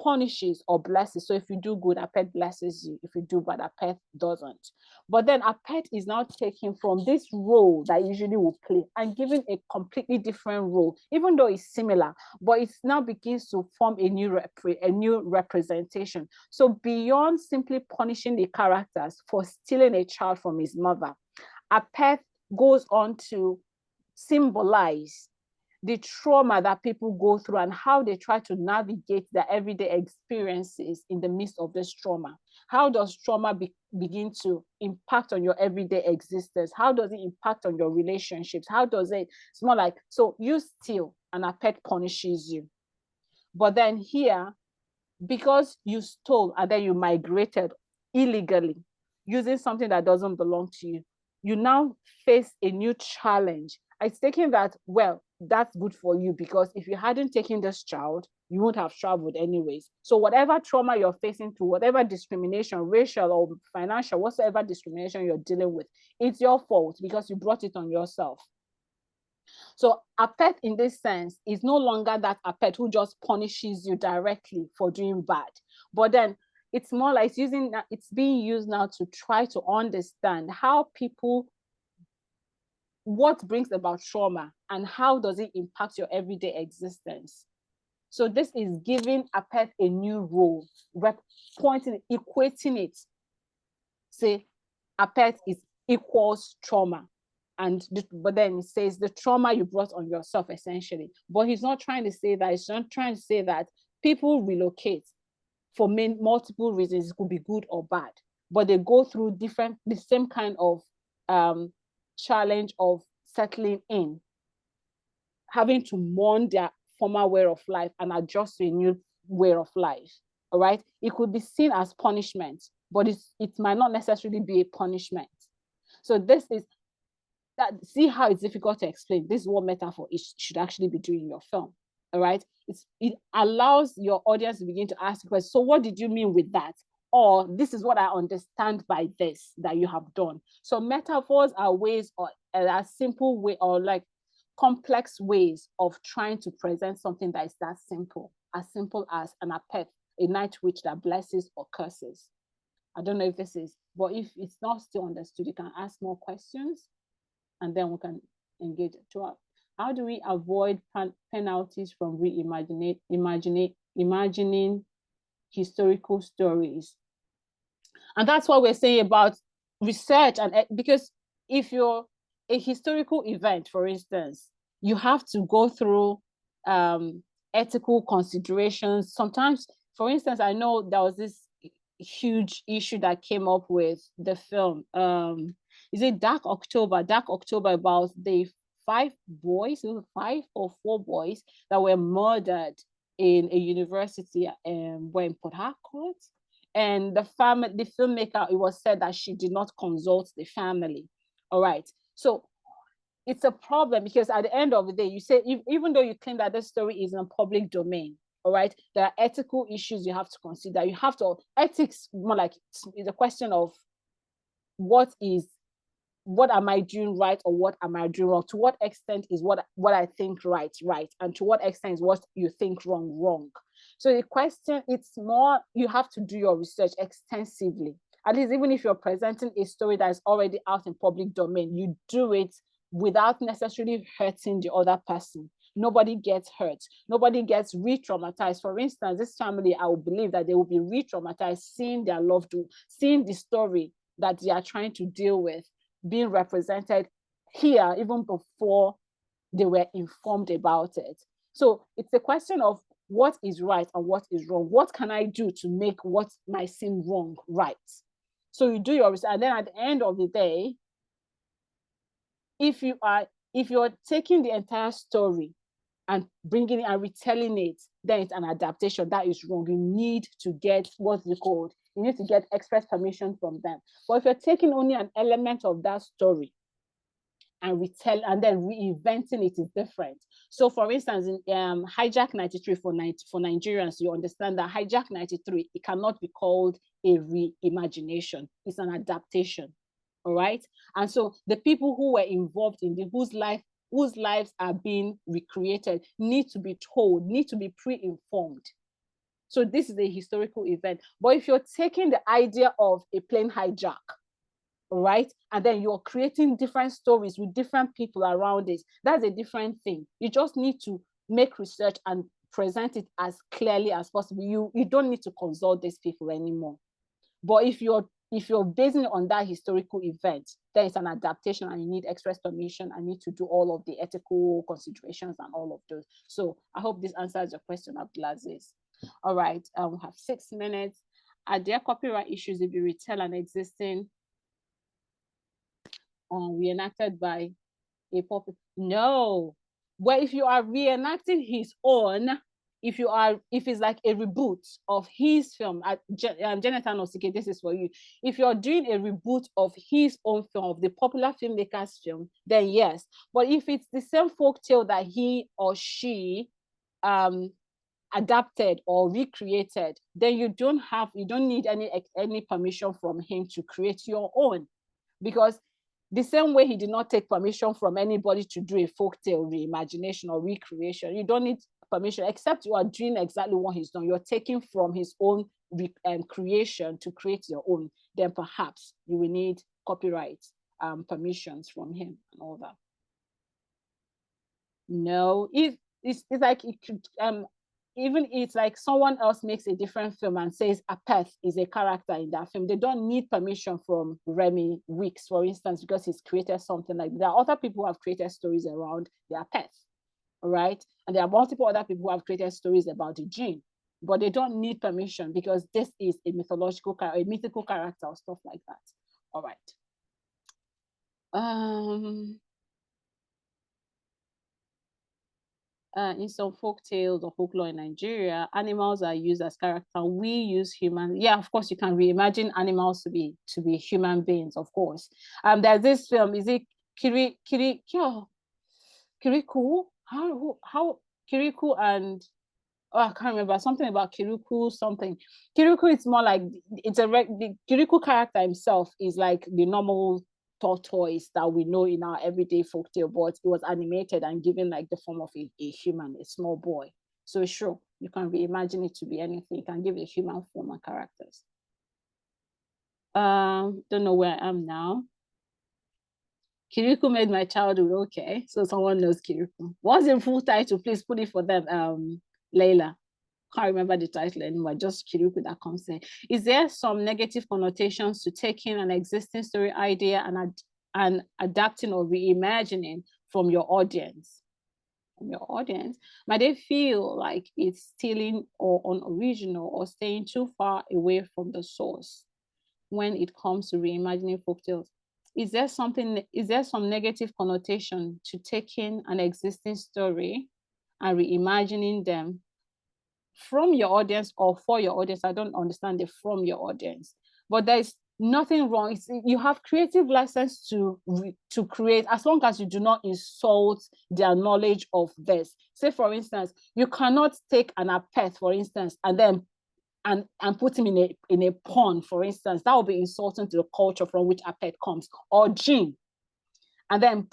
punishes or blesses. So if you do good, Apeth blesses you. If you do bad, Apeth doesn't. But then Apeth is now taken from this role that usually will play and given a completely different role, even though it's similar, but it now begins to form a new representation. So beyond simply punishing the characters for stealing a child from his mother, Apeth goes on to symbolize the trauma that people go through and how they try to navigate their everyday experiences in the midst of this trauma. How does trauma begin to impact on your everyday existence? How does it impact on your relationships? How does it's more like, so you steal and Apeth punishes you. But then here, because you stole and then you migrated illegally using something that doesn't belong to you, you now face a new challenge. It's taking that, well, that's good for you, because if you hadn't taken this child, you wouldn't have traveled anyways. So whatever trauma you're facing through, whatever discrimination, racial or financial, whatsoever discrimination you're dealing with, it's your fault because you brought it on yourself. So a pet in this sense is no longer that a pet who just punishes you directly for doing bad. But then it's more like it's being used now to try to understand how people, what brings about trauma and how does it impact your everyday existence. So this is giving a pet a new role, equating it. Say a pet is equals trauma. But then it says the trauma you brought on yourself, essentially. But he's not trying to say that. He's not trying to say that people relocate for multiple reasons. It could be good or bad, but they go through the same kind of challenge of settling in, having to mourn their former way of life and adjust to a new way of life. All right. It could be seen as punishment, but it might not necessarily be a punishment. So this is that. See how it's difficult to explain. This is what metaphor should actually be doing in your film. All right. It allows your audience to begin to ask questions. So what did you mean with that? Or this is what I understand by this that you have done. So metaphors are ways, or a simple way, or like complex ways of trying to present something that is that simple as a pet, a night witch that blesses or curses. I don't know if this is, but if it's not still understood, you can ask more questions and then we can engage throughout. How do we avoid penalties from imagining historical stories? And that's what we're saying about research. And because if you're a historical event, for instance, you have to go through ethical considerations. Sometimes, for instance, I know there was this huge issue that came up with the film. Is it Dark October about the 5 or 4 boys that were murdered in a university were in Port Harcourt. And the filmmaker, it was said that she did not consult the family. All right. So it's a problem because at the end of the day, you say, even though you claim that this story is in a public domain, all right, there are ethical issues you have to consider. You have to, ethics, more like it's a question of what am I doing right or what am I doing wrong? To what extent is what I think right, and to what extent is what you think wrong? So the question, it's more, you have to do your research extensively. At least even if you're presenting a story that is already out in public domain, you do it without necessarily hurting the other person. Nobody gets hurt. Nobody gets re-traumatized. For instance, this family, I would believe that they will be re-traumatized seeing their loved one, seeing the story that they are trying to deal with being represented here even before they were informed about it. So it's a question of what is right and what is wrong. What can I do to make what might seem wrong right? So you do your research, and then at the end of the day, if you're taking the entire story and bringing it and retelling it, then it's an adaptation. That is wrong. You need to get what's it called? You need to get express permission from them. But if you're taking only an element of that story and and then reinventing it, is different. So for instance, in Hijack 93 for Nigerians, you understand that Hijack 93, it cannot be called a reimagination. It's an adaptation. All right. And so the people who were involved in whose lives are being recreated need to be told, need to be pre-informed. So this is a historical event. But if you're taking the idea of a plane hijack, right, and then you're creating different stories with different people around it, that's a different thing. You just need to make research and present it as clearly as possible. You don't need to consult these people anymore. But if you're basing it on that historical event, then it's an adaptation and you need express permission. I need to do all of the ethical considerations and all of those. So I hope this answers your question, Abdulaziz. All right, we have 6 minutes. Are there copyright issues if you retell an existing reenacted by a puppet? No. Well, if you are reenacting his own, if it's like a reboot of his film, Jonathan Osike, this is for you. If you're doing a reboot of his own film, of the popular filmmaker's film, then yes. But if it's the same folktale that he or she adapted or recreated, then you don't need any permission from him to create your own, because the same way he did not take permission from anybody to do a folktale reimagination or recreation, you don't need permission, except you are doing exactly what he's done. You're taking from his own creation to create your own. Then perhaps you will need copyright permissions from him and all that. No, it's like it could even it's like someone else makes a different film and says Apeth is a character in that film. They don't need permission from Remy Weeks, for instance, because he's created something like that. There are other people who have created stories around the Apeth, all right? And there are multiple other people who have created stories about the gene, but they don't need permission because this is a mythological character, a mythical character or stuff like that. All right. In some folk tales or folklore in Nigeria, animals are used as characters. We use humans. Yeah, of course, you can reimagine animals to be human beings, of course. There's this film, is it Kirikou? How Kirikou and I can't remember, something about Kirikou something. Kirikou, it's more like the Kirikou character himself is like the normal tortoise that we know in our everyday folktale, but it was animated and given like the form of a human, a small boy. So sure, you can reimagine it to be anything. You can give it a human form and characters. Don't know where I am now. Kirikou made my childhood. Okay, so someone knows Kirikou. What's the full title? Please put it for them, Layla. Can't remember the title anymore, just Kirikou that comes in. Is there some negative connotations to taking an existing story idea and adapting or reimagining from your audience? Might they feel like it's stealing or unoriginal or staying too far away from the source when it comes to reimagining folktales? Is there some negative connotation to taking an existing story and reimagining them from your audience or for your audience? I don't understand the from your audience, but there's nothing wrong. You have creative license to create, as long as you do not insult their knowledge of this. Say, for instance, you cannot take an Apeth, for instance, and then and put him in a pond, for instance. That would be insulting to the culture from which Apeth comes, or Jean, and then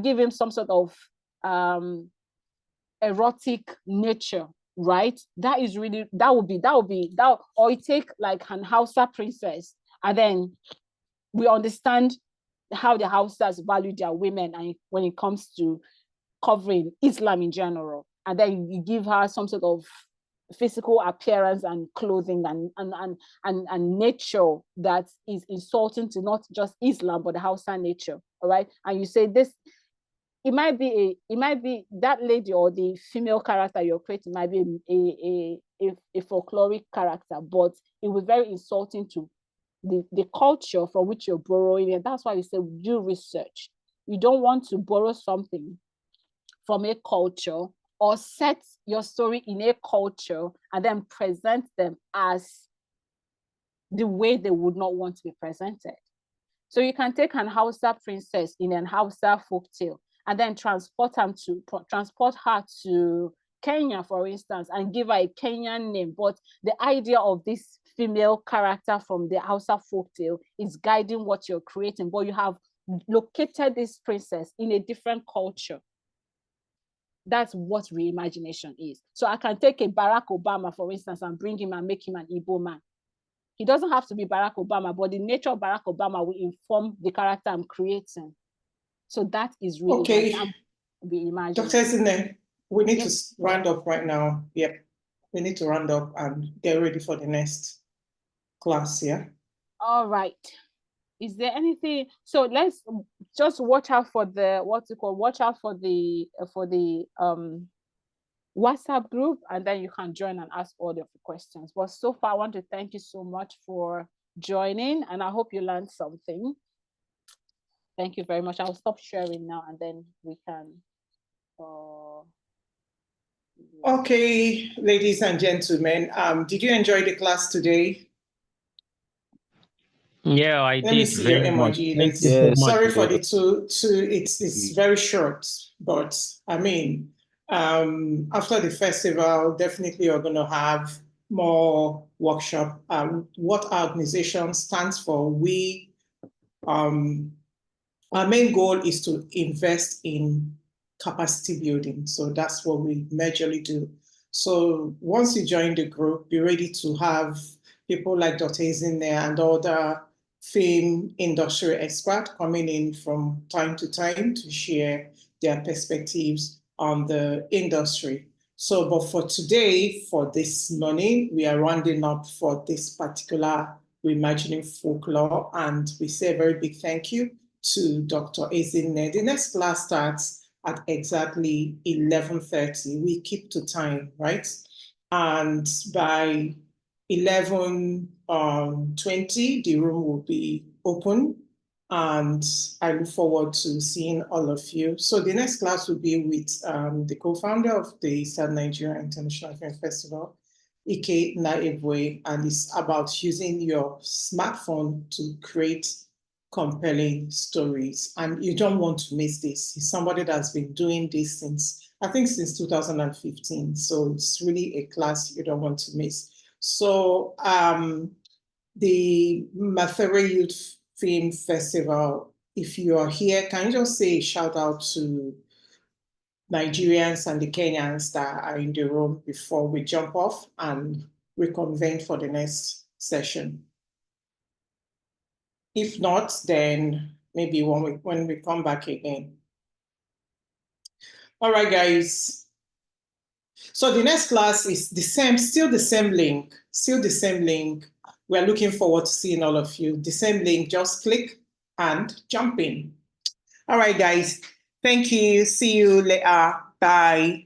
give him some sort of erotic nature, right? That would be, or you take like an Hausa princess, and then we understand how the Hausas value their women and when it comes to covering Islam in general, and then you give her some sort of physical appearance and clothing and nature that is insulting to not just Islam but the Hausa nature, all right? And you say this, it might be that lady or the female character you're creating might be a folkloric character, but it was very insulting to the culture from which you're borrowing it. That's why we say do research. You don't want to borrow something from a culture or set your story in a culture and then present them as the way they would not want to be presented. So you can take an Hausa princess in an Hausa folktale and then transport her to Kenya, for instance, and give her a Kenyan name. But the idea of this female character from the Hausa folktale is guiding what you're creating, but you have located this princess in a different culture. That's what reimagination is. So I can take a Barack Obama, for instance, and bring him and make him an Igbo man. He doesn't have to be Barack Obama, but the nature of Barack Obama will inform the character I'm creating. So that is really okay. Reimagining. Dr. Ezinne, we need to round up right now. Yep, we need to round up and get ready for the next class. Yeah. All right. Is there anything? So let's just watch out for the watch out for the WhatsApp group, and then you can join and ask all of the questions. But so far, I want to thank you so much for joining, and I hope you learned something. Thank you very much. I'll stop sharing now, and then we can Okay, ladies and gentlemen, did you enjoy the class today? Yeah, I Let me did see your very much. emoji. Thank Let's. you so Yes. much. Sorry for the two. It's very short, but I mean, after the festival, definitely you're going to have more workshop. What our organization stands for, our main goal is to invest in capacity building. So that's what we majorly do. So once you join the group, be ready to have people like Dr. Ezinne and other film industry experts coming in from time to time to share their perspectives on the industry. So, but for today, for this morning, we are rounding up for this particular Reimagining Folklore, and we say a very big thank you to Dr. Ezinne. The next class starts at exactly 11:30. We keep to time, right? And by 11:20, the room will be open. And I look forward to seeing all of you. So the next class will be with the co-founder of the South Nigeria International Film Festival, Izinne Ezepue, and it's about using your smartphone to create compelling stories. And you don't want to miss this. He's somebody that's been doing this since, I think since 2015. So it's really a class you don't want to miss. So the Mathare Youth Film Festival, if you are here, can you just say a shout out to Nigerians and the Kenyans that are in the room before we jump off and reconvene for the next session? If not, then maybe when we come back again. All right, guys. So the next class is the same, still the same link, We're looking forward to seeing all of you. The same link, just click and jump in. All right, guys. Thank you. See you later. Bye.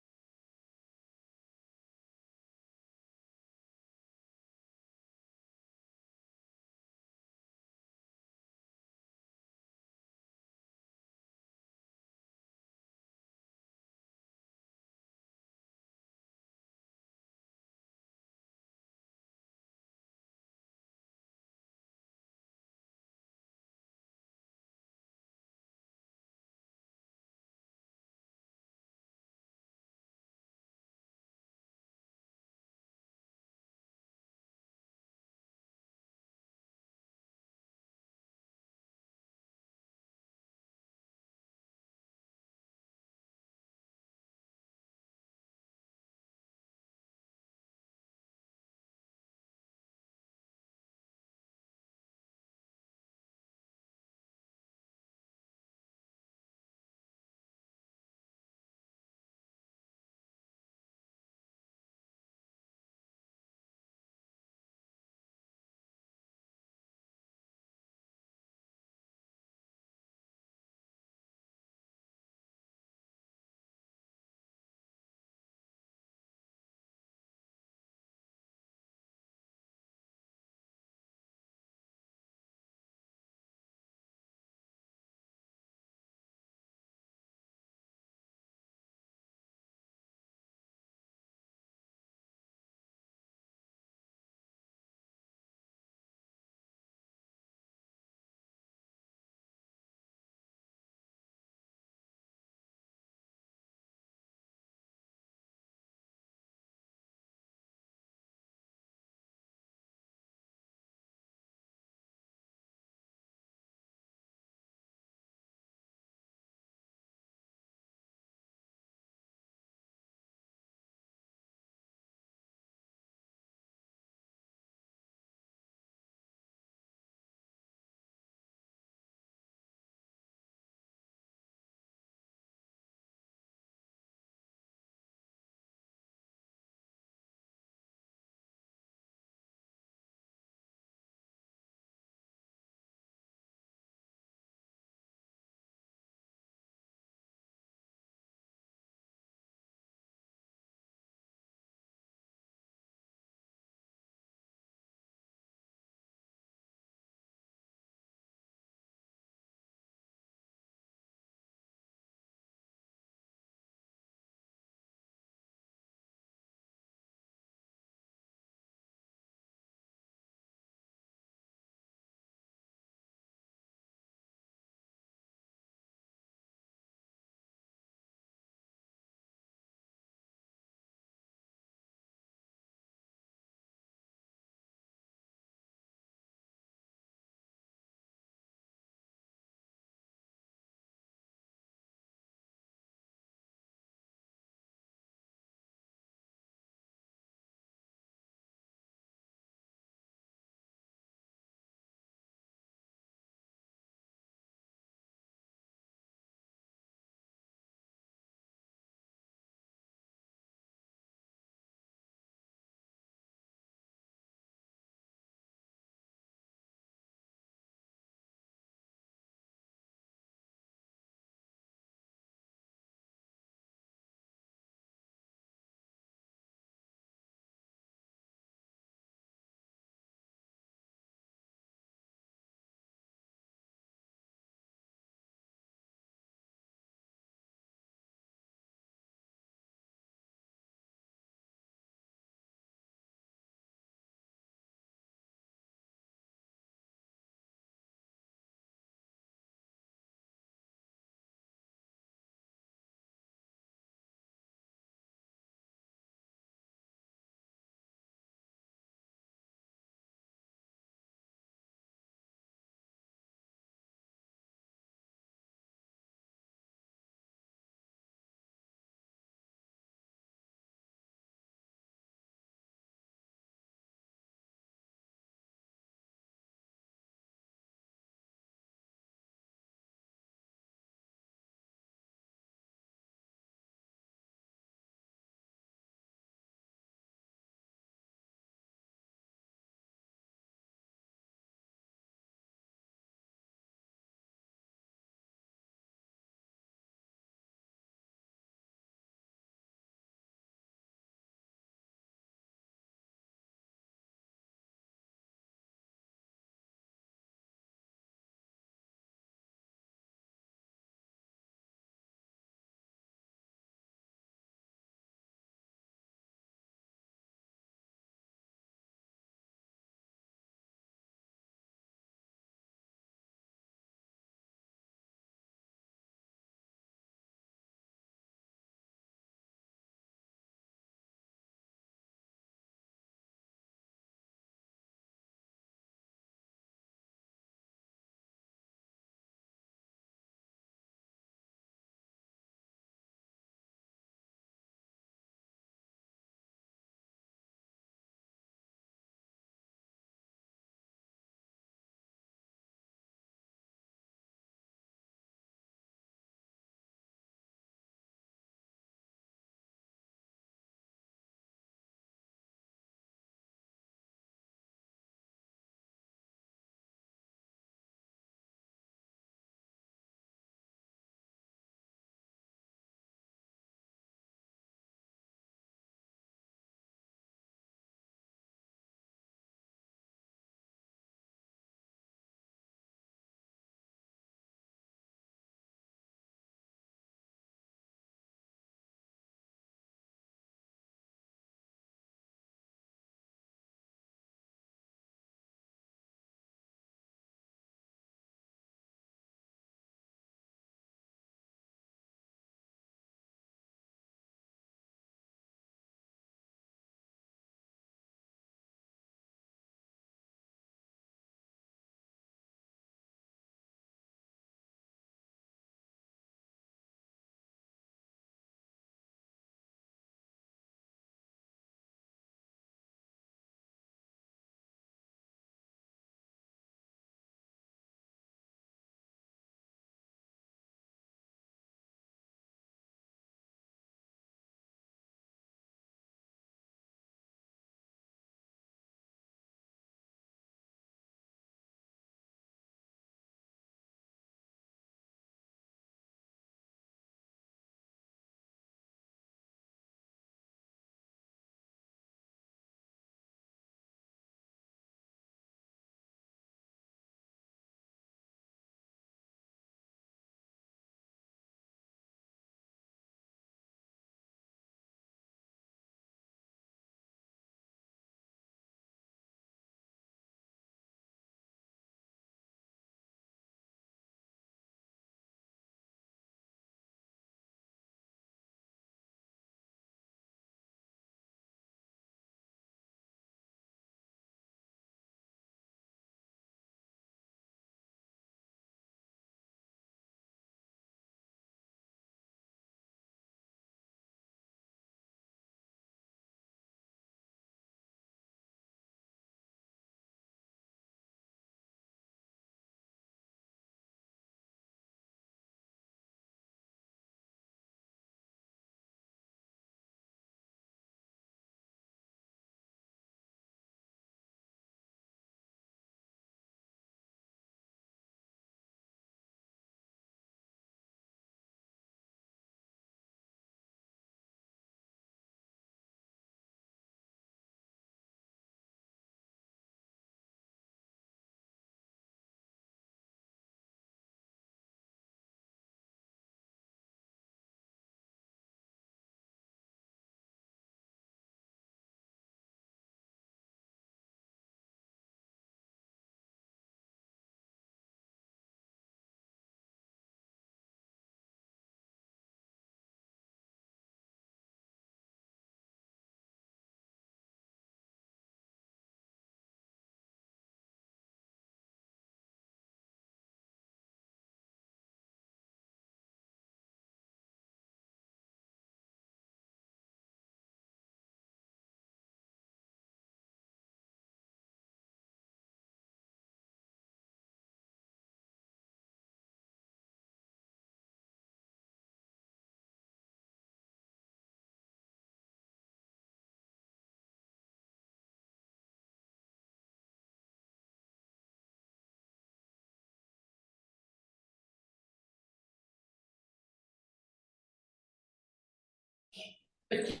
But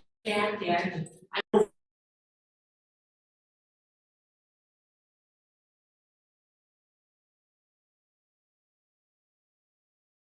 then I